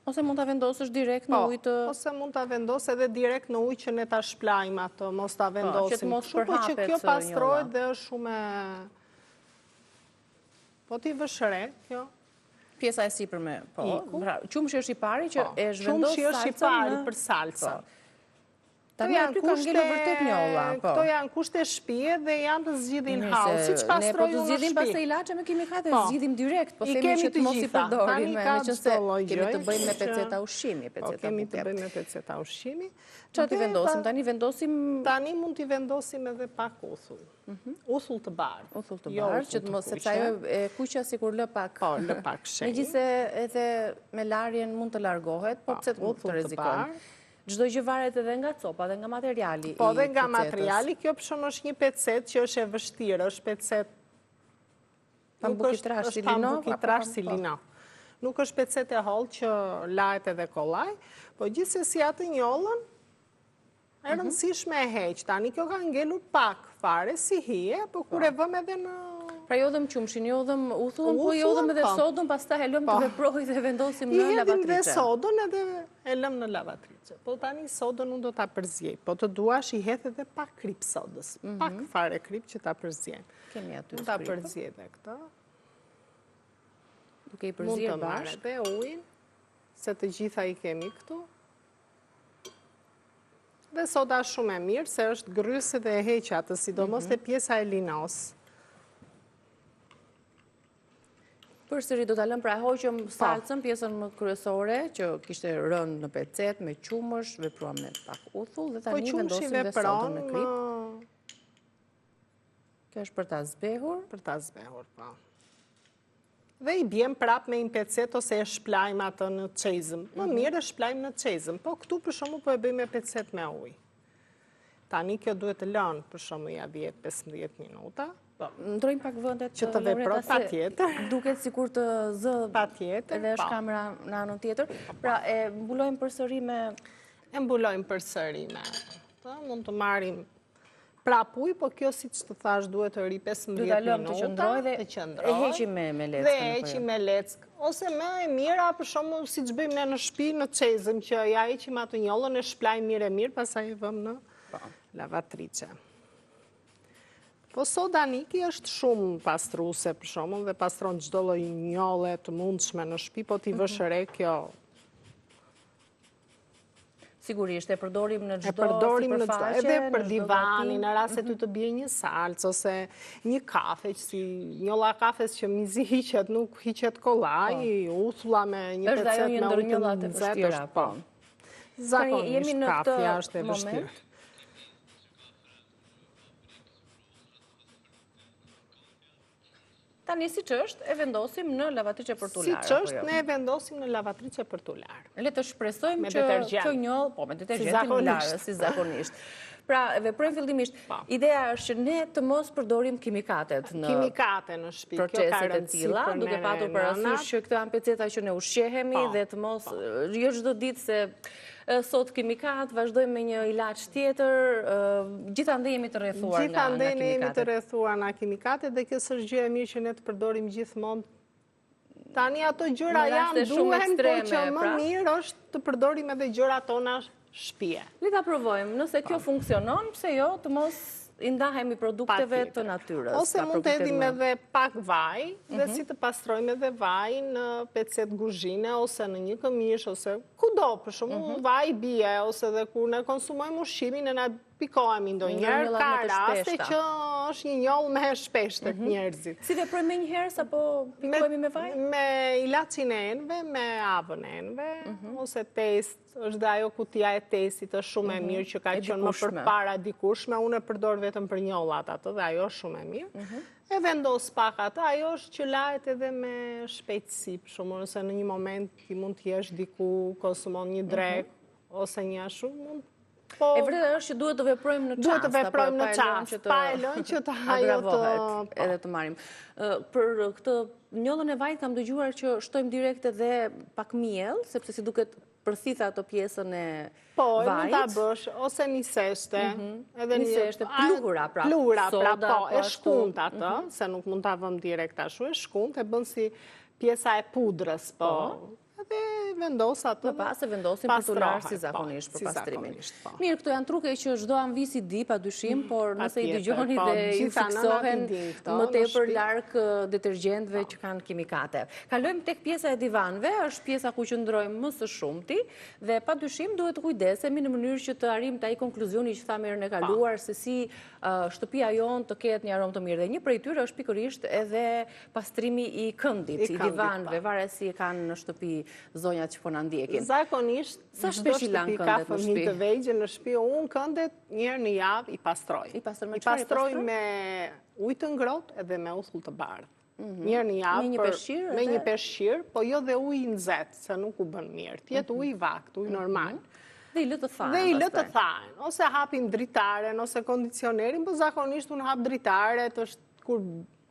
Ose mund ta vendosësh direkt në ujë të... Ose mund ta vendos edhe direkt në ujë që ne ta shplajmë atë, mos ta vendosim. Që të mos përhapet njolla. Që kjo pastrohet dhe është shumë... Po ti vëshre, kjo. Pjesa e sipërme, po. Qumshi është i pari që e zhvendos salcën në... Qumshi është i pari për salca. Tani aty ka ngelur vërtet njolla. Këto janë kushte shtëpie dhe janë të zgjidhin house, siç pastrojmë në shtëpi. Ne po të zgjidhim pastaj ilaçe me kimikate, zgjidhim direkt, po themi që të mos i përdorim, meqense kemi të bëjmë me peceta ushqimi, kemi të bëjmë me peceta ushqimi. Çfarë ti vendosim? Tani mund t'i vendosim edhe pak uthull. Uthull të bardhë. Uthull të bardhë, që të mos sepse ajo e kuqja sikur lë pak. Po, lë pak shenjë. Megjithëse edhe me larjen mund të largohet, po pse të rrezikojmë? Çdo gjë varet edhe nga copa dhe nga materiali. Po, dhe nga materiali, kjo për shkak është një pecet që është e vështirë, është pecet pambukitrash si lino. Nuk është pecet e hollë që lahet edhe kollaj, po gjithsesi atë njollën e rëndësishme e heq. Tani kjo ka ngelur pak fare si hije, po kur e vëm edhe në... Pra jodhëm qumshin, jodhëm uthullën, po jodhëm edhe sodën, pastaj e lëm të veprojë dhe vendosim në lavatrice. I hedhim dhe sodën edhe e lëm në lavatrice. Po tani sodën unë do ta përzjej. Po të duash i hedh edhe pak krip sodës. Pak fare krip që ta përzjej. Kemi aty krip. Ta përzjej edhe këtë. Duke i përzjer bashkë. Mund të marrë edhe ujin, se të gjitha i kemi këtu. Dhe soda shumë e mirë, se është gryse dhe e heq atë, sidomos te pjesa e linos. Përsëri do ta lëm pra hoqëm salcën, pjesën më kryesore që kishte rënë në pecet me qumësh, vepruam me pak uthull dhe tani vendosim dhe sodën me krip. Kjo është për ta zbehur. Për ta zbehur, po. Dhe i bjem prap me një pecet ose e shplajmë atë në çezëm. Më mirë e shplajmë në çezëm, po këtu për shembull po e bëjmë me pecet me ujë. Tani kjo duhet të lënë për shembull ja 10-15 minuta. Ndrojmë pak vëndet që të veproj patjetër. Duket sikur të zë patjetër. Edhe është kamera në anën tjetër. Pra e mbulojmë përsëri me... E mbulojmë përsëri me... Mund të marrim prap ujë, po kjo siç të thash duhet të ri 15 minuta. Duhet ta lëmë të qëndrojë dhe e heqim me leckën. Dhe e heqim me leckë. Ose më e mira për shembull siç bëjmë ne në shtëpi në çezëm që ja heqim atë njollën e shplajmë mirë, pastaj e vëmë në lavatrice. Po soda Niki është shumë pastruese për shembull dhe pastron çdo lloj njolle të mundshme në shtëpi, po ti vësh re kjo. Sigurisht e përdorim në çdo sipërfaqe, edhe për divanin, në rast se ty të bie një salcë ose një kafe, si njolla kafes që mizi hiqet, nuk hiqet kollaj, uthulla me një pecet me ujë. Është ajo një ndër njollat e vështira, po. Zakonisht kafja është e vështirë. Tani si që është, e vendosim në lavatrice për t'u larë. Si që është, ne e vendosim në lavatrice për t'u larë. Le të shpresojmë që kjo njollë, po me detergjentin në larë, si zakonisht. Pra, veprojmë fillimisht, ideja është që ne të mos përdorim kimikatet në proceset e tilla, duke patur parasysh që këto janë peceta që ne ushqehemi dhe të mos, jo çdo ditë se sot kimikat, vazhdojmë me një ilaç tjetër, gjithandej jemi të rrethuar nga kimikatet. Gjithandej ne jemi të rrethuar nga kimikatet dhe kjo është gjë e mirë që ne të përdorim gjithmonë. Tani ato gjëra janë duhen, por që më mirë është të përdorim edhe gjërat tona shtëpie. Le ta provojmë, nëse kjo funksionon, pse jo, të mos i ndahemi produkteve të natyrës. Ose mund të hedhim edhe pak vaj, dhe si të pastrojmë edhe vaj në pecet guzhine, ose në një këmish, ose kudo, për shumë vaj bie, ose dhe kur ne konsumojmë ushqimin, ne pikohemi ndonjëherë, ka raste që është një njollë me shpesh tek njerëzit. Si veprojmë me njëherë, sapo pikohemi me vaj? Me ilaçin e enve, me avën e enve, ose test, është dhe ajo kutia e testit, është shumë e mirë që ka qenë më përpara dikushme, unë e përdor vetëm për njollat atë dhe ajo është shumë e mirë. E vendos pak atë, ajo është që lahet edhe me shpejtësi, për shumë, nëse në një moment ti mund t'jesh diku, konsumon një drek, ose një shumë, mund. E vërtetë është që duhet të veprojmë në çast. Duhet të veprojmë në çast, pa e lënë që të ajo të edhe të marrim. Për këtë njollën e vajit kam dëgjuar që shtojmë direkt edhe pak miell, sepse si duket përthitha ato pjesën e vajit. Po, mund ta bësh ose niseshte, edhe niseshte pluhura, pra. Pluhura, pra, po, e shkunt atë, se nuk mund ta vëm direkt ashtu, e shkunt, e bën si pjesa e pudrës, po. Dhe vendos atë. Më pas e vendosim për të larë si zakonisht për pastrimin. Mirë, këto janë truke që çdo anvisi di pa dyshim, por nëse i dëgjoni dhe i fiksohen më tepër larg detergjentëve që kanë kimikate. Kalojmë tek pjesa e divanëve, është pjesa ku qëndrojmë më së shumti dhe pa dyshim duhet të kujdesemi në mënyrë që të arrijmë te ai konkluzionit që thamë herën e kaluar se si shtëpia jonë të ketë një aromë të mirë. Dhe një prej tyre është pikërisht edhe pastrimi i këndit, i divanëve, varet si e kanë në shtëpi zonjat që po na ndjekin. Zakonisht, sa shpesh i lan këndet në shtëpi? Të vegjël në shtëpi, unë këndet një herë në javë i pastroj. I pastroj me ujë të ngrohtë edhe me uthull të bardhë. Një herë në javë me një peshqir, po jo dhe ujë i nxehtë, se nuk u bën mirë. Tjetë ujë i vakt, ujë normal. Dhe i lë të thanë. Dhe i lë të thanë, ose hapim dritaren, ose kondicionerin, po zakonisht unë hap dritaret, është kur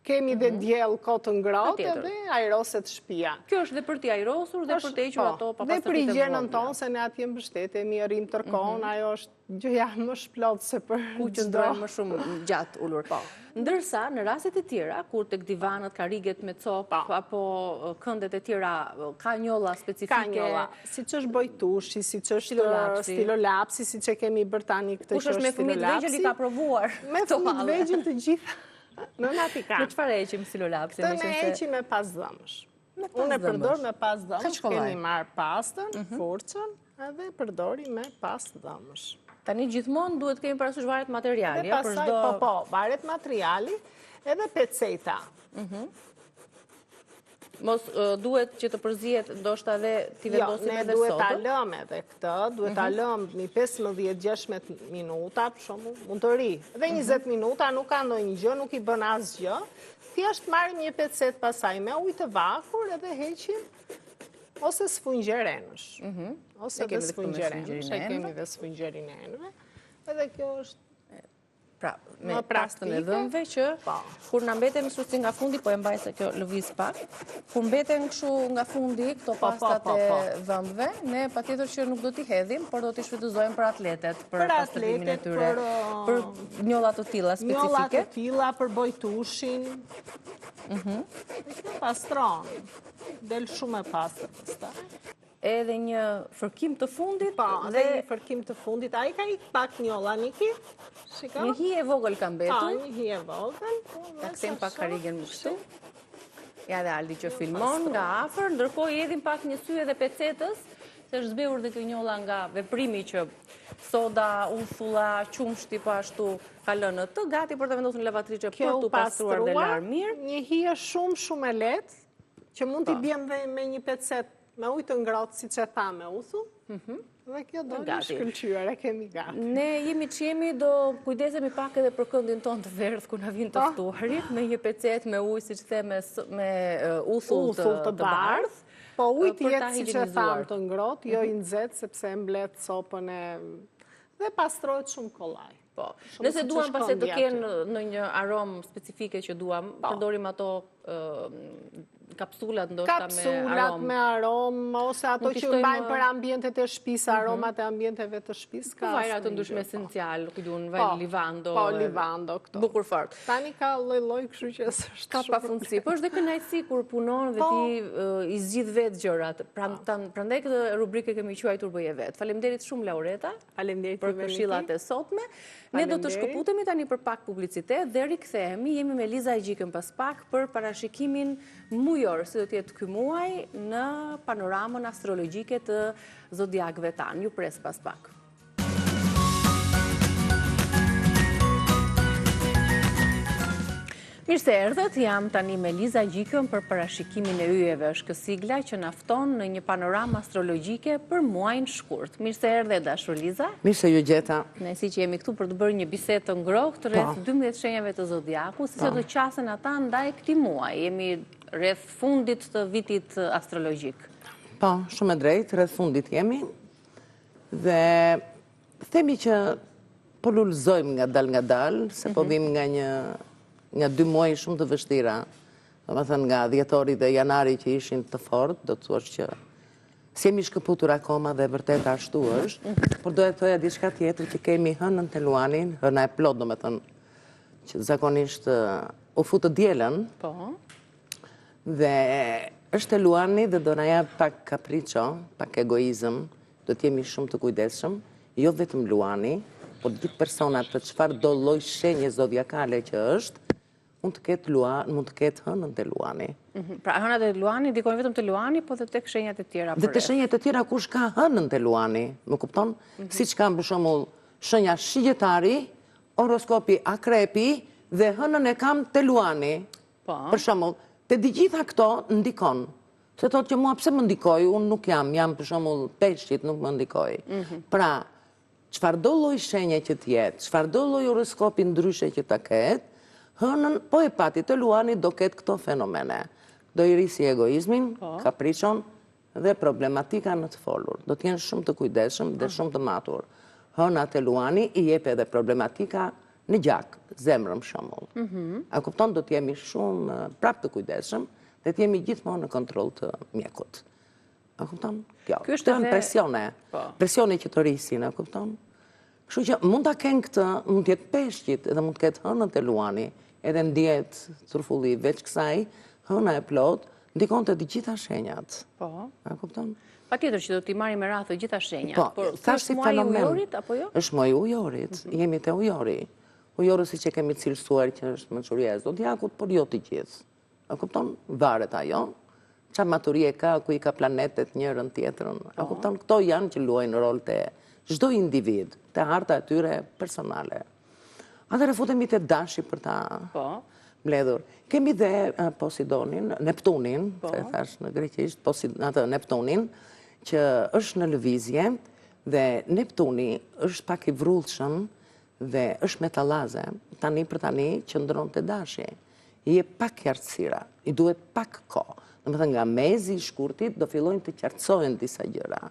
kemi dhe djellë kotë ngrohtë dhe ajroset shtëpia. Kjo është dhe për t'i ajrosur dhe për t'i hequr ato pa pastërtitë dhe për higjienën tonë, se ne atje mbështetemi, rrim tërkohën, ajo është gjëja më shplotë se për ku qëndrojmë më shumë gjatë ulur. Ndërsa, në rastet e tjera, kur tek divanët, kariget me copë, apo këndet e tjera, ka njolla specifike? Ka njolla, si që është bojtushi, si që është stilolapsi, si që kemi bërë tani këtë që është stilolapsi. Kush është me fëmijët vegjël i ka provuar? Me fëmijët vegjël të gjitha. Në çfarë heqim stilolapsin? Të ne heqim me pas dhëmësh. Unë e përdor me pas dhëmësh, kemi marrë pastën, furçën, edhe përdori me pas dhëmësh. Tani gjithmonë duhet kemi parasysh varet materiali. Dhe pasaj, po, varet materiali edhe peceta. Mos duhet që të përzihet ndoshta dhe t'i vendosim edhe sot. Jo, ne duhet ta lëm edhe këtë, duhet ta lëm mi 15-16 minuta, për shembull, mund të ri. Dhe 20 minuta nuk ka ndonjë gjë, nuk i bën asgjë. Thjesht marrim një pecet pasaj me ujë të vakur edhe heqim ose sfungjerenësh. Ose dhe sfungjerenësh, e kemi dhe sfungjerin e enëve. Edhe kjo është pra, me pastën e dhëmbëve që kur na mbeten kështu si nga fundi, po e mbaj se kjo lëviz pak, kur mbeten kështu nga fundi këto pastat e dhëmbëve, ne patjetër që nuk do t'i hedhim, por do t'i shfrytëzojmë për atletet, për pastrimin e tyre, për njollat të tilla specifike. Njollat të tilla për bojtushin. Pastron. Del shumë e pastër pastaj. Edhe një fërkim të fundit. Dhe një fërkim të fundit. A i ka i pak njolla, Niki? Një hije vogël ka mbetur. Një hije vogël. Ta kthejmë pak karigen më kështu. Ja dhe Aldi që filmon nga afër, ndërkohë i hedhim pak një sy edhe pecetës, se është zbehur dhe kjo njolla nga veprimi që soda, uthulla, qumshti po ashtu ka lënë të gati për të vendosur në lavatrice për t'u pastruar dhe larë mirë. Një hije shumë e lehtë, që mund t'i bjem dhe me një pecet Me ujë të ngrohtë, si që tha me uthull, dhe kjo do një shkëlqyer, e kemi gati. Ne jemi që jemi, do kujdesemi pak edhe për këndin ton të verdh, ku na vinë të ftuarit, me një pecet me ujë, si që the, me uthull të bardh. Po ujë të jetë, si që thamë, të ngrohtë, jo i nxehtë, sepse mblet sopën e... dhe pastrojët shumë kollaj. Po, nëse duam pase të kenë në një aromë specifike që duam, përdorim ato kapsulat ndoshta me aromë. Kapsulat me aromë, ose ato që mbajnë për ambientet e shtëpisë, aromat e ambienteve të shtëpisë. Vajra të ndryshme esencial, kujtun, vaj livando. Po, livando këto. Bukur fort. Tani ka lloj-lloj, kështu që është ka pafundësi. Po është dhe kënaqësi kur punon dhe ti i zgjidh vetë gjërat. Prandaj këtë rubrikë kemi quajtur bëje vetë. Faleminderit shumë Laureta. Faleminderit për këshillat e sotme. Ne do të shkëputemi tani për pak publicitet dhe rikthehemi, jemi me Liza Gjikën pas pak për parashikimin mujor, si do t'jetë ky muaj në panoramën astrologjike të zodiakëve tanë. Ju pres pas pak. Mirë se erdhët, jam tani me Liza Gjikën për parashikimin e yjeve. Është kjo sigla që na fton në një panoramë astrologjike për muajin shkurt. Mirë se erdhe dashur Liza. Mirë se ju gjeta. Ne si që jemi këtu për të bërë një bisedë të ngrohtë rreth 12 shenjave të zodiakut, si do qasen ata ndaj këtij muaji. Jemi rreth fundit të vitit astrologjik. Po, shumë e drejtë, rreth fundit jemi. Dhe themi që po lulëzojmë nga dal, se po vim nga 2 muaj shumë të vështira, do më thënë nga dhjetori dhe janari që ishin të fort, do të thuash që si jemi shkëputur akoma dhe vërtet ashtu është, por do e thoja diçka tjetër që kemi hënën të luanin, hëna e plot do më thënë, që zakonisht u futë dielën, dhe është e luani dhe do na jap pak kapriço, pak egoizëm, do t'jemi shumë të kujdesshëm, jo vetëm luani, por gjithë personat të çfarë do lloj shenje zodiakale që është, mund të ketë hënën të luani. Pra hënat e luani dikojnë vetëm të luani, po dhe tek shenjat e tjera. Dhe të shenjat e tjera kush ka hënën të luani, më kupton? Siç kam për shembull shenja shigjetari, horoskopi akrepi dhe hënën e kam të luani. Për shembull, te të gjitha këto ndikon. Se thotë që mua pse më ndikoj, unë nuk jam për shembull peshqit, nuk më ndikoj. Pra, çfarëdo lloj shenje që të jetë, çfarëdo lloj horoskopi ndryshe që ta ketë, hënën, po e pati të luani do ketë këto fenomene. Do i risi egoizmin, kapriçon dhe problematika në të folur. Do t'jenë shumë të kujdesshëm dhe shumë të matur. Hëna të luani i jep edhe problematika në gjak, zemrën shembull. A kupton, do t'jemi shumë prap të kujdesshëm dhe t'jemi gjithmonë në kontroll të mjekut. A kupton? Kjo është presione. Presione që të risin, a kupton? Kështu që mund ta kenë këtë, mund t'jetë peshqit edhe mund t'ketë hënën të luani, edhe ndihet trufulli, veç kësaj, hëna e plot, ndikon të gjitha shenjat. Po. A kupton? Patjetër që do t'i marrim me radhë të gjitha shenjat. Po, thash si fenomen. Është muaji ujorit apo jo? Është muaji ujorit. Jemi te ujori. Ujori siç e kemi cilësuar që është mençuria e zodiakut, por jo të gjithë. A kupton? Varet ajo. Çfarë maturie ka, ku i ka planetet njërën tjetrën. A kupton? Këto janë që luajnë rol te çdo individ, te harta e tyre personale. Atëherë futemi te dashi për ta mbledhur. Kemi dhe Posidonin, Neptunin, se thash në greqisht, atë Neptunin, që është në lëvizje dhe Neptuni është pak i vrullshëm dhe është metallaze. Tani për tani qëndron te dashi. I jep pak qartësira, i duhet pak kohë. Domethënë nga mezi i shkurtit do fillojnë të qartësohen disa gjëra.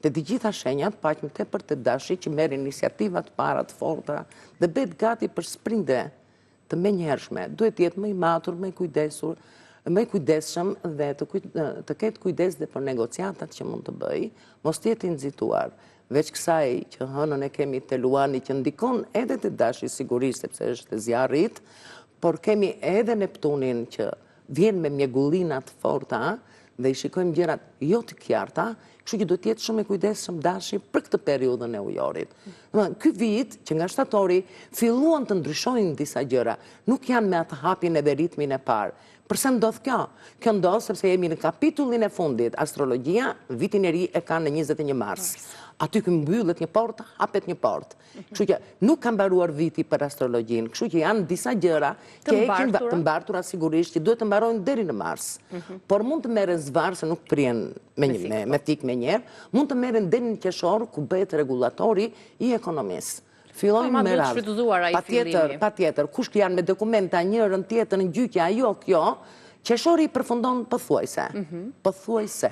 Të gjitha shenjat paqëm tepër të dashi që merr iniciativat para të forta dhe bëhet gati për sprinde të menjëhershme. Duhet të jetë më i matur, më i kujdesur, më i kujdesshëm dhe të ketë kujdes dhe për negociatat që mund të bëj, mos të jetë i nxituar. Veç kësaj që hënën e kemi te luani që ndikon edhe te dashi sigurisht sepse është e zjarrit, por kemi edhe Neptunin që vjen me mjegullina të forta dhe i shikojmë gjërat jo të qarta, kështu që do të jetë shumë e kujdesshëm dashi për këtë periudhën e ujorit. Ky vit që nga shtatori filluan të ndryshojnë disa gjëra, nuk janë me atë hapjen edhe ritmin e parë. Përse ndodh kjo? Kjo ndodh sepse jemi në kapitullin e fundit. Astrologjia vitin e ri e ka në 21 mars. aty ku mbyllet një portë, hapet një portë. Kështu që nuk ka mbaruar viti për astrologjin, kështu që janë disa gjëra që të mbartura sigurisht, që duhet të mbarojnë deri në Mars. Por mund të merren zvarr se nuk prien me fik me njerë, mund të merren deri në qershor ku bëhet rregullatori i ekonomisë. Fillojmë me radhë. Patjetër, kush janë me dokumenta njërën tjetër në gjyqja, kjo, qershori përfundon pothuajse. Pothuajse.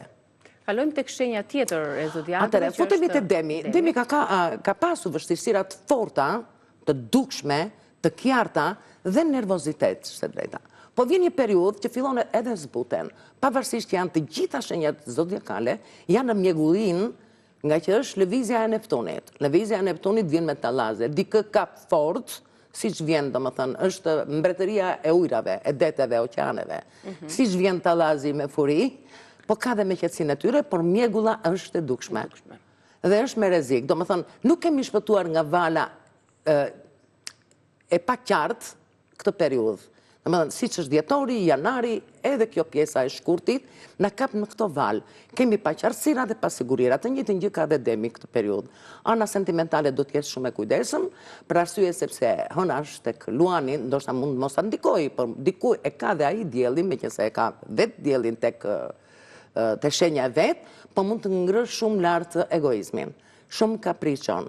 Kalojmë tek shenja tjetër e zodiakut. Atëre, futemi te Demi. Demi ka pasur vështirësira të forta, të dukshme, të qarta dhe nervozitet, së drejta. Po vjen një periudhë që fillon edhe zbuten. Pavarësisht që janë të gjitha shenjat zodiakale, janë në mjegullin nga që është lëvizja e Neptunit. Lëvizja e Neptunit vjen me tallaze. Dikë ka fort, siç vjen, domethënë, është mbretëria e ujrave, e deteve, oqeaneve. Siç vjen tallazi me furi, po ka dhe me qetësinë e tyre, por mjegulla është e dukshme. Dhe është me rrezik. Domethënë, nuk kemi shpëtuar nga vala e paqartë këtë periudhë. Domethënë, siç është dhjetori, janari, edhe kjo pjesa e shkurtit, na kap në këto val. Kemi paqartësira dhe pasigurira. Të njëjtën gjë ka dhe Demi këtë periudhë. Ana sentimentale do të jetë shumë e kujdesshëm, për arsye sepse hëna është tek Luani, ndoshta mund mos ta ndikojë, por diku e ka dhe ai diellin, meqense e ka vetë diellin tek shenja e vet, po mund të ngrësh shumë lart egoizmin, shumë kapriçon,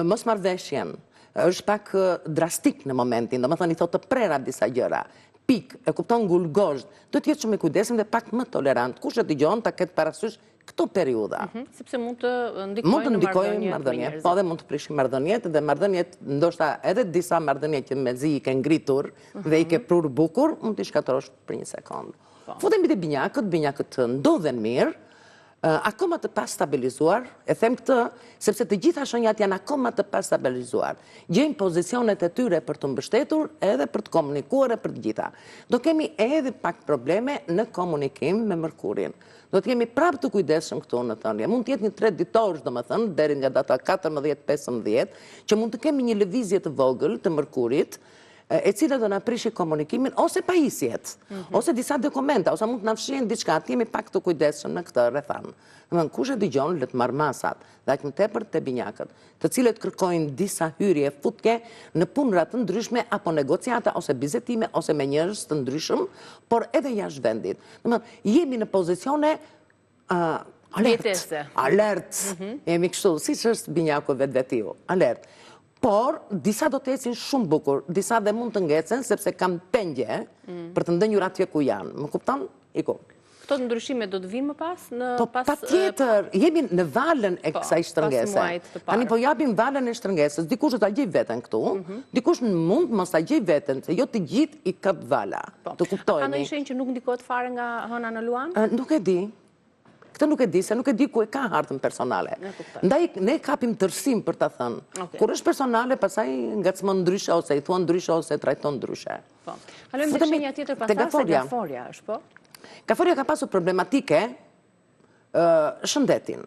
mosmarrveshjen. Është pak drastik në momentin, domethënë i thotë të prera disa gjëra. Pik, e kupton ngulgozht, do të jetë shumë i kujdesshëm dhe pak më tolerant. Kush e dëgjon ta ketë parasysh këto periudha. Sepse mund të ndikojë në marrëdhënie. Po dhe mund të prishin marrëdhëniet dhe marrëdhëniet, ndoshta edhe disa marrëdhënie që mezi i ke ngritur dhe i ke prur bukur, mund t'i shkatërrosh për një sekond. Futemi te binjakët ndodhen mirë, akoma të pas stabilizuar, e them këtë, sepse të gjitha shenjat janë akoma të pas stabilizuar. Gjejnë pozicionet e tyre për të mbështetur, edhe për të komunikuar e për të gjitha. Do kemi edhe pak probleme në komunikim me Mërkurin. Do të jemi prapë të kujdesshëm këtu në thënie. Mund të jetë një tret ditorësh, domethënë, deri nga data 14-15, që mund të kemi një lëvizje të vogël të Mërkurit, e cila do na prishi komunikimin, ose pajisjet, ose disa dokumenta, ose mund të na fshihen diçka, të jemi pak të kujdesshëm në këtë rrethan. Domethënë, kush e dëgjon le të marr masat, dhe aq më tepër te binjakët, të cilët kërkojnë disa hyrje futke në punëra të ndryshme apo negociata ose bizetime ose me njerëz të ndryshëm, por edhe jashtë vendit. Domethënë, jemi në pozicione alert. Jemi kështu, siç është binjaku vetvetiu, alert. Por, disa do të ecin shumë bukur, disa dhe mund të ngecen, sepse kam pengje për të ndënjur atje ku janë. Më kupton? Iku. Këto ndryshime do të vinë më pas? Po, patjetër, jemi në valën e kësaj shtrëngese. Tani po japim valën e shtrëngesës, dikush do ta gjej veten këtu, dikush mund mos ta gjej veten, se jo të gjithë i kap vala. Të kuptojeni. Ka ndonjë shenjë që nuk ndikohet fare nga hëna në Luan? Nuk e di. Këtë nuk e di, se nuk e di ku e ka hartën personale. Ndaj, ne kapim tërsim për ta thënë. Kur është personale, pasaj ngacmon ndryshe, ose i thua ndryshe, ose trajton ndryshe. Kalojmë te shenja tjetër pastaj se Gaforia është, po? Gaforia ka pasur problematike shëndetin.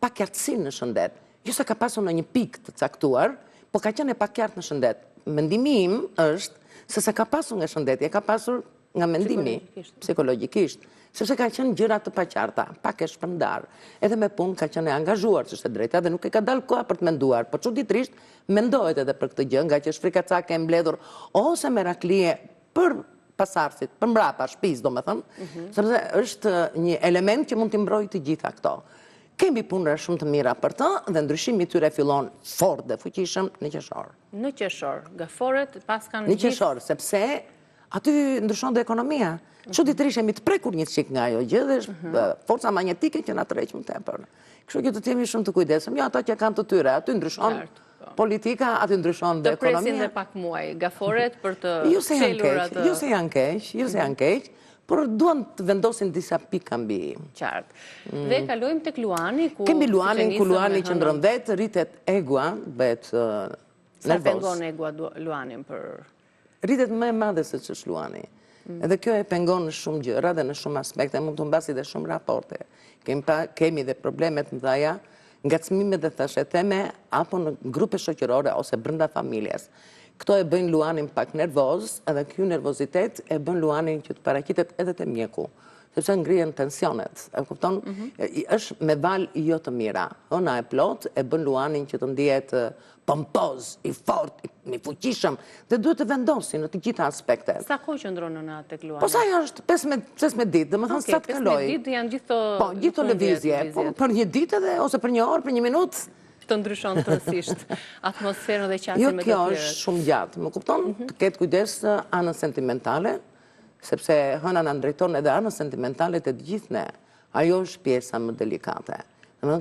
Pakjartësinë në shëndet. Jo se ka pasur në një pikë të caktuar, po ka qenë e pakjartë në shëndet. Mendimi im është se ka pasur nga shëndeti, ka pasur nga mendimi, psikologjikisht, sepse ka qenë gjëra të paqarta, pak e shpërndar. Edhe me punë ka qenë e angazhuar, që është e drejta, dhe nuk e ka dalë koha për të menduar, por çuditërisht mendohet edhe për këtë gjë, nga që është frikacake e mbledhur ose meraklie për pasardhësit, për mbrapa shtëpisë, domethënë, sepse është një element që mund t'i mbrojë të gjitha këto. Kemi punëra shumë të mira për të, dhe ndryshimi i tyre fillon fort dhe fuqishëm në qershor. Në qershor, Gaforet pas kanë në qershor, sepse aty ndryshon dhe ekonomia. Çuditërisht jemi të prekur një çik nga ajo gjë dhe është forca magnetike që na tërheq më tepër. Kështu që do të jemi shumë të kujdesshëm. Jo ato që kanë të tyre, aty ndryshon politika, aty ndryshon dhe ekonomia. Të presin dhe pak muaj Gaforet për të çelur atë. Jo se janë keq, por duan të vendosin disa pika mbi. Qartë. Dhe kalojmë tek Luani ku kemi Luanin, ku Luani qëndron vet, rritet egua, bëhet nervoz. Sa pengon egua Luanin për rritet më e madhe se ç'është Luani. Edhe kjo e pengon në shumë gjëra dhe në shumë aspekte, mund të mbasi dhe shumë raporte. Kemi dhe problemet mëdha, ngacmime dhe thashë theme, apo në grupe shoqërore ose brenda familjes. Këto e bëjnë Luanin pak nervoz, edhe ky nervozitet e bën Luanin që të paraqitet edhe te mjeku. sepse ngrihen tensionet. E kupton? Është me valë jo të mira. Hëna e plot e bën Luanin që të ndihet pompoz, i fort, i fuqishëm, dhe duhet të vendosi në të gjitha aspektet. Sa kohë qëndron në tek Luani? Po sa është 15 ditë, domethënë sa të kaloj. 15 ditë janë gjithë Po, gjithë lëvizje, për një ditë edhe ose për një orë, për një minutë. Të ndryshon tërësisht atmosferën dhe qasin me të tjerët. Jo, kjo është shumë gjatë, më kupton? Të ketë kujdes anën sentimentale, sepse hëna në ndrejton edhe anën sentimentale të gjithë ne. Ajo është pjesa më delikate.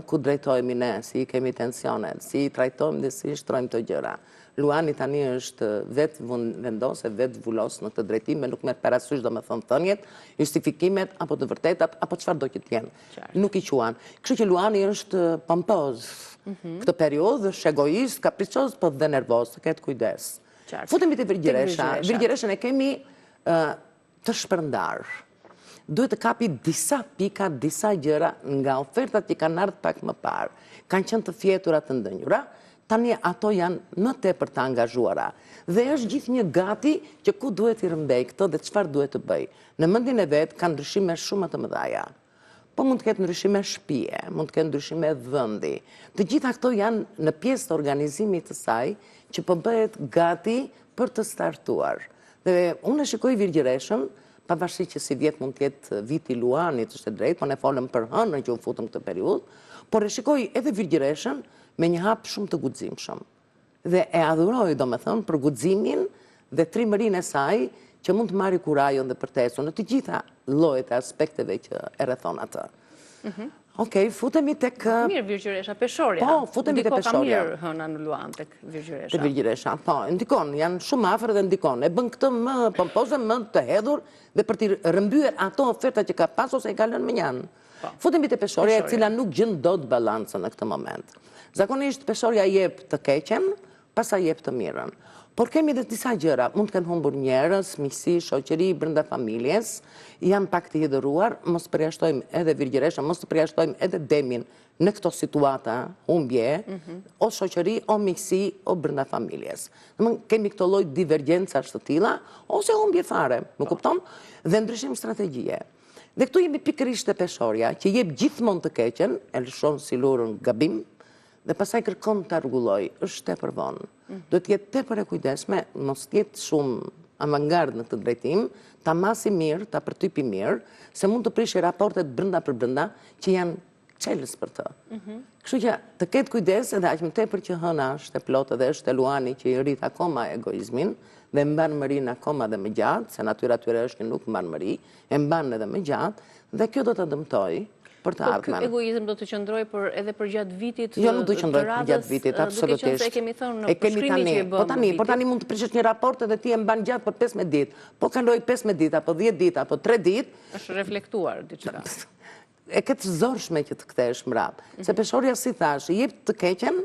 Ku drejtojmë ne, si i kemi tensionet, si i trajtojmë dhe si i shtrojmë të gjëra. Luani tani është vetë vendose, vetë vullos në këtë drejtime, nuk merr parasysh do me thënë thënjet, justifikimet, apo të vërtetat, apo çfarë do që t'jenë. Nuk i quan. Kështu që Luani është pompoz. Këtë periudhë është egoist, kapricioz, po dhe nervoz, të ketë kujdes. Futemi të Virgjeresha. Virgjereshën e kemi të shpërndar. Duhet të kapi disa pika, disa gjëra nga ofertat që kanë ardhur pak më parë. Kanë qenë të fjetura, të ndënjura, tani ato janë më tepër të angazhuara. Dhe është gjithë një gati që ku duhet i rëmbej këto dhe çfarë duhet të bëj. Në mendjen e vet kanë ndryshime shumë të mëdha. Po mund të ketë ndryshime shtëpie, mund të ketë ndryshime vendi. Të gjitha këto janë në pjesë të organizimit të saj që po bëhet gati për të startuar. Dhe unë e shikoj Virgjereshën, pavarësisht që si vjet mund të jetë viti Luanit, është e drejtë, po ne folëm për hënën që u futëm këtë periudhë, por e shikoj edhe Virgjereshën me një hap shumë të guximshëm. Dhe e adhuroj, domethënë, për guximin dhe trimërinë e saj që mund të marrë kurajon dhe përtesën në të gjitha llojet e aspekteve që e rrethon atë. Okej, futemi tek... Mirë Virgjeresha, Peshorja. Po, futemi tek Peshorja. Ndiko ka mirë hëna në Luan tek Virgjeresha. Tek Virgjeresha, po, ndikon, janë shumë afër dhe ndikon. E bën këtë më pompoze, më të hedhur dhe për të rrëmbyer ato oferta që ka pas ose i ka lënë me njanë. Futemi te Peshorja, e cila nuk gjen dot balancën në këtë moment. Zakonisht Peshorja jep të keqen, pastaj jep të mirën. Por kemi edhe disa gjëra, mund të kenë humbur njerëz, miqësi, shoqëri brenda familjes, janë pak të hidhëruar, mos përjashtojmë edhe Virgjereshën, mos të përjashtojmë edhe Demin në këto situata, humbje, o shoqëri, o miqësi, o brenda familjes. Kemi këto lloj divergjencash të tilla, ose humbje fare, më kupton? Dhe ndryshim strategjie. Dhe këtu jemi pikërisht te Peshorja, që jep gjithmonë të keqen, e lëshon si lurën gabim, dhe pasaj kërkon të rregulloj, është tepër vonë. Do të jetë tepër e kujdesme, mos të jetë shumë avangard në këtë drejtim, ta masi mirë, ta përtypi mirë, se mund të prishë raportet brenda për brenda që janë çelës për të. Kështu që të ketë kujdes edhe aq më tepër që hëna është e plotë dhe është e Luani që i rrit akoma egoizmin dhe mban mërinë akoma dhe më gjatë, se natyra tyre është që nuk mban mëri, e mban edhe më gjatë, dhe kjo do të dëmtojë për të ardhmen. Ky egoizëm do të qëndrojë edhe për gjatë vitit. Jo, nuk do të qëndrojë për gjatë vitit, absolutisht. Duke qenë se e kemi thënë në përshkrimin që e bëm. Po tani mund të prishësh një raport edhe ti e mban gjatë për 15 ditë. Po kaloj 15 ditë apo 10 ditë apo 3 ditë, është reflektuar diçka. E këtë zorshme që të kthesh mbrapa. Se Peshorja si thash, jep të keqen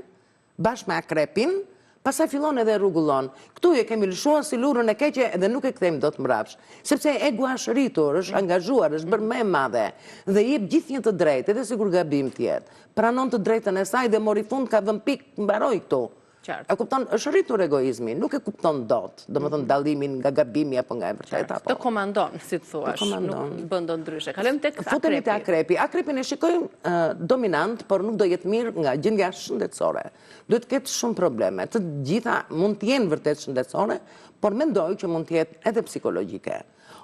bashkë me akrepin, pastaj fillon edhe rregullon. Ktu e kemi lëshuar si lurën e keqe dhe nuk e kthejmë dot mbrapsh. Sepse ego është rritur, është angazhuar, është bërë më e madhe dhe jep gjithnjë të drejtë, edhe sikur gabim të jetë. Pranon të drejtën e saj dhe mori fund, ka vënë pikë, mbaroi këtu. E kupton, është rritur egoizmi, nuk e kupton dot, domethënë dallimin nga gabimi apo nga e vërteta apo. Të komandon, si të thuash, nuk bën dot ndryshe. Kalojmë tek akrepi. Futemi te akrepi. Akrepin e shikojmë dominant, por nuk do jetë mirë nga gjendja shëndetësore. Duhet të ketë shumë probleme. Të gjitha mund të jenë vërtet shëndetësore, por mendoj që mund të jetë edhe psikologjike,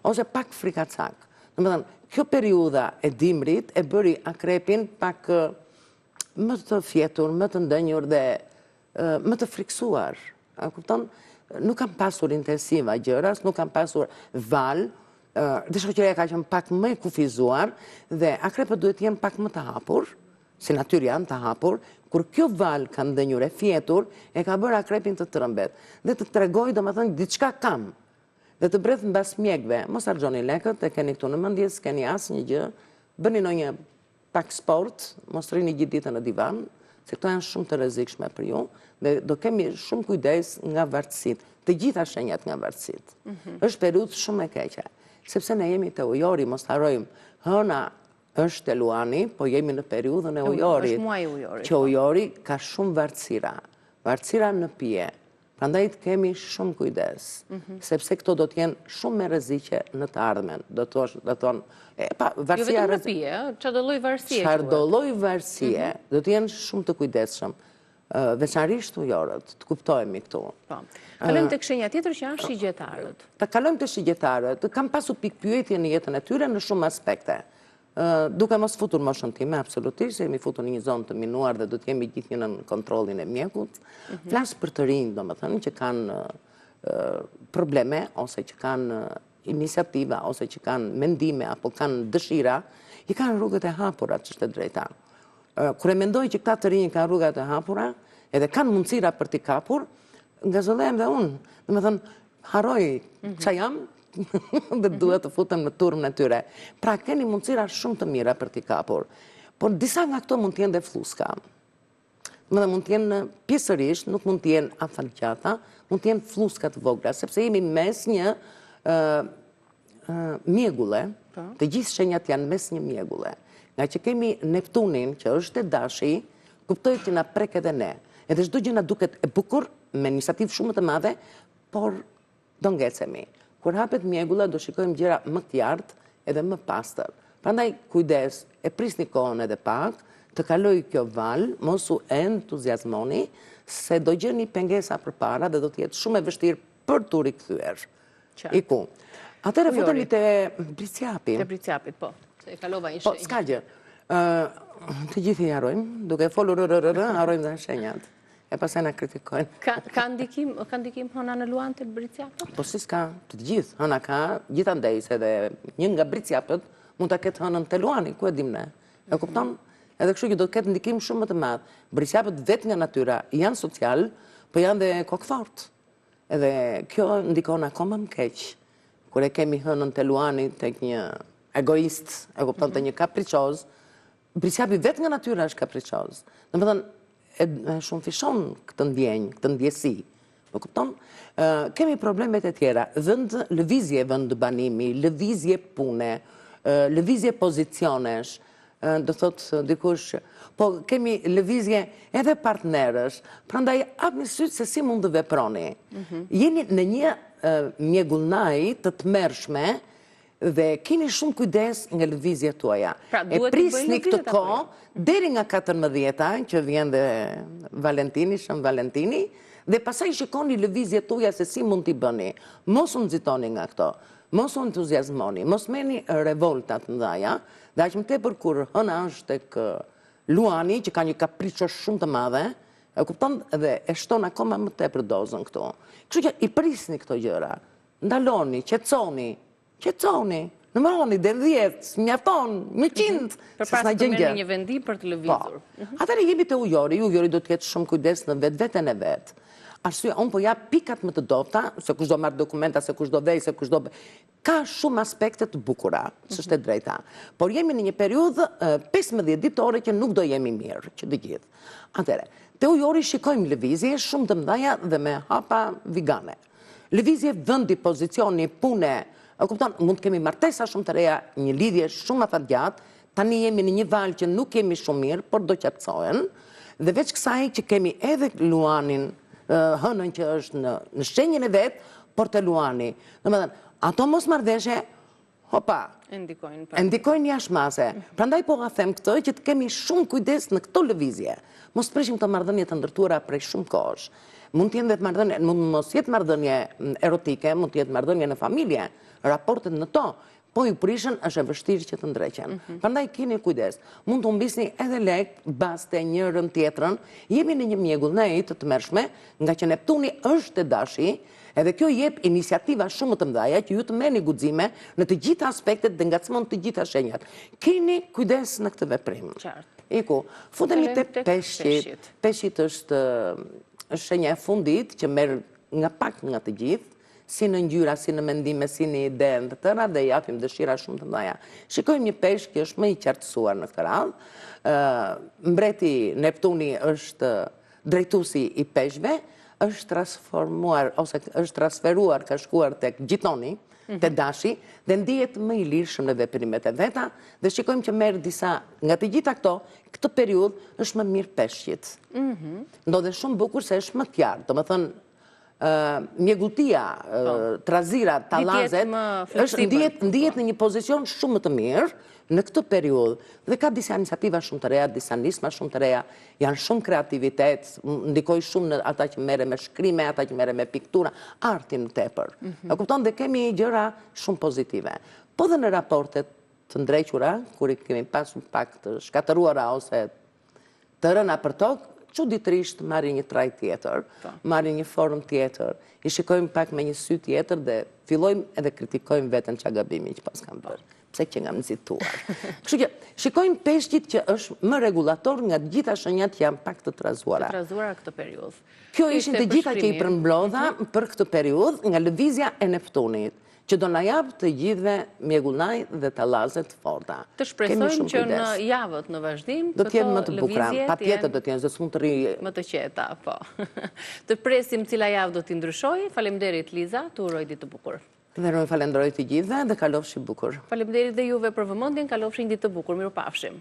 ose pak frikacak. Domethënë, kjo periudha e dimrit e bëri akrepin pak më të fjetur, më të ndënjur dhe më të friksuar. Kupton? Nuk kam pasur intensiva gjëras, nuk kam pasur val, dhe shoqëria ka qenë pak më e kufizuar dhe akrepët duhet të jenë pak më të hapur, si natyrë janë të hapur, kur kjo val ka ndënjur e fjetur, e ka bërë akrepin të trembet dhe të tregoj domethënë diçka kam. Dhe të bredh mbas mjekve, mos harxhoni lekët, e keni këtu në mendje, s'keni asnjë gjë, bëni ndonjë pak sport, mos rrini gjithë ditën në divan, se këto janë shumë të rrezikshme për ju, dhe do kemi shumë kujdes nga vartësitë, të gjitha shenjat nga vartësitë. Është periudhë shumë e keqe, sepse ne jemi te ujori, mos harrojmë, hëna është te Luani, po jemi në periudhën e ujorit. Është muaji i ujorit. Që ujori ka shumë vartësira. Vartësira në pije, Prandaj të kemi shumë kujdes, sepse këto do t'jenë shumë me rreziqe në të ardhmen. Do thonë, varësia rrezike, çdo lloj varësie. Çdo lloj varësie do të jenë shumë të kujdesshëm. Veçanërisht ujorët, të kuptojmë këtu. Kalojmë tek shenja tjetër që janë shigjetarët. Ta kalojmë te shigjetarët. Kam pasur pikpyetje në jetën e tyre në shumë aspekte. Duke mos futur moshën time, absolutisht, jemi futur në një zonë të minuar dhe do të jemi gjithnjë në kontrollin e mjekut. Flas për të rinj, domethënë, që kanë probleme ose që kanë iniciativa ose që kanë mendime apo kanë dëshira, i kanë rrugët e hapura, ç'është e drejta. Kur e mendoj që këta të rinj kanë rrugat e hapura, edhe kanë mundësira për t'i kapur, ngazëllohem dhe unë. Domethënë, harroj ç'a jam dhe duhet të futem në turmën e tyre. Pra keni mundësira shumë të mira për t'i kapur. Por disa nga këto mund t'jenë dhe fluska. Domethënë mund t'jenë pjesërisht, nuk mund t'jenë afalgjata, mund t'jenë fluska të vogla, sepse jemi mes një mjegulle, të gjithë shenjat janë mes një mjegulle. Nga që kemi Neptunin, që është e dashi, kuptoj që na prek edhe ne. Edhe çdo gjë na duket e bukur, me iniciativë shumë të madhe, por do ngecemi. Kur hapet mjegulla, do shikojmë gjëra më të qartë edhe më pastër. Prandaj kujdes, e prisni kohën edhe pak, të kaloj kjo val, mos u entuziazmoni, se do gjeni pengesa përpara dhe do të jetë shumë e vështirë për t'u rikthyer. Iku. Atëherë futemi te Briciapi. Te Briciapit, po. E kalova një Po, shenjë. s'ka gjë. Të gjithë i harrojmë, duke folur harrojmë dhe shenjat. E pastaj na kritikojnë. Ka ndikim hëna në luan të Briciapit? Po si s'ka, të gjithë. Hëna ka, gjithandej, se dhe një nga Briciapët mund ta ketë hënën të luani, ku e dim ne. E kupton? Edhe kështu që do të ketë ndikim shumë më të madh. Briciapët vetë nga natyra janë social, po janë dhe kokfort. Edhe kjo ndikon akoma më keq. Kur e kemi hënën të luani tek një egoist, e kupton, të një kapriçoz, Briciapi vetë nga natyra është kapriçoz. Domethënë, e shumë fishon këtë ndjenjë, këtë ndjesi. Po kupton? Kemi problemet e tjera, lëvizje vend banimi, lëvizje pune, lëvizje pozicionesh, do thotë dikush, po kemi lëvizje edhe partnerësh, prandaj hapni syt se si mund të veproni. Jeni në një mjegullnaj të tmerrshme, dhe keni shumë kujdes nga lëvizjet tuaja. E prisni këtë kohë deri nga 14-a, që vjen dhe Valentini, Shën Valentini, dhe pastaj shikoni lëvizjet tuaja se si mund t'i bëni. Mos u nxitoni nga këto, mos u entuziazmoni, mos merrni revoltat ndaja, dhe aq më tepër kur hëna është tek luani, që ka një kapriço shumë të madhe, e kupton, dhe e shton akoma më tepër dozën këtu. Kështu që i prisni këto gjëra. Ndaloni, qetësoni, numëroni deri 10, mjafton, 100, për pas të merrni një vendim për të lëvizur. Atëherë jemi te ujori do të ketë shumë kujdes në vetveten e vet. Arsye, unë po jap pikat më të dobta, se kushdo marr dokumenta, se kushdo vej, se kushdo ka shumë aspekte të bukura, s'është e drejta. Por jemi në një periudhë 15 ditore që nuk do jemi mirë, që të gjithë. Atëherë, te ujori shikojmë lëvizje shumë të mëdha dhe me hapa vigane. Lëvizje vendi, pozicioni, pune. Kupton, mund të kemi martesa shumë të reja, një lidhje shumë afatgjat, tani jemi në një val që nuk kemi shumë mirë, por do qetësohen, dhe veç kësaj që kemi edhe luanin, hënën që është në shenjën e vet, por të luani. Domethënë, ato mosmarrëveshje, hopa, ndikojnë jashmase. Prandaj po ga them këtë që të kemi shumë kujdes në këto lëvizje. Mos prishim të marrëdhënie të ndërtuara prej shumë kohësh. Mund të jenë vetë marrëdhënie, mund mos jetë marrëdhënie erotike, mund të jetë marrëdhënie në familje, raportet në to, po ju prishën është e vështirë që të ndreqen. Prandaj keni kujdes. Mund të humbisni edhe lek, baste njërën tjetrën, jemi në një mjegullnej të tmerrshme, nga që Neptuni është e dashi, edhe kjo jep iniciativa shumë të mëdha që ju të merrni guxime në të gjitha aspektet dhe ngacmon të gjitha shenjat. Keni kujdes në këtë veprim. Iku, futemi te peshqit. Peshqit është shenja e fundit që merr nga pak nga të gjithë, si në ngjyra, si në mendime, si në ide të tëra dhe japim dëshira shumë të mëdha. Shikojmë një peshk që është më i qartësuar në këtë radhë. Mbreti Neptuni është drejtuesi i peshqve, është transformuar ose është transferuar, ka shkuar tek Gjitoni, te dashi, dhe ndihet më i lirshëm në veprimet e veta, dhe shikojmë që merr disa nga të gjitha këto, këtë periudhë është më mirë peshqit. Ndodhe shumë bukur se është më qartë, domethënë mjegulltia, trazirat, talazet, ndihet në një pozicion shumë më të mirë në këtë periudhë. Dhe ka disa iniciativa shumë të reja, disa nisma shumë të reja, janë shumë kreativitet, ndikoj shumë në ata që merre me shkrime, ata që merre me piktura, artin në tepër. E kupton, dhe kemi gjëra shumë pozitive. Po dhe në raportet të ndrequra, kur i kemi pasur pak të shkatëruara ose të rëna për tokë, çuditërisht marrin një traj tjetër, marrin një formë tjetër, i shikojmë pak me një sy tjetër dhe fillojmë edhe kritikojmë veten çka gabimi që pas kam bërë. Pse që nga nxituar. Kështu që shikojmë peshqit që është më rregullator nga të gjitha shenjat që janë pak të trazuara. Të trazuara këtë periudhë. Kjo ishin të gjitha që i përmblodha për këtë periudhë nga lëvizja e Neptunit, që do na jap të gjithëve mjegullnaj dhe tallaze të forta. Të shpresojmë që në javët në vazhdim do të jenë më të bukura, patjetër do të jenë, s'mund të rri më të qeta, po. Të presim cila javë do t'i ndryshojë. Faleminderit Liza, të uroj ditë të bukur. Dhe falenderoj të gjithëve dhe kalofshi bukur. Faleminderit dhe juve për vëmendjen, kalofshin ditë të bukur. Mirupafshim.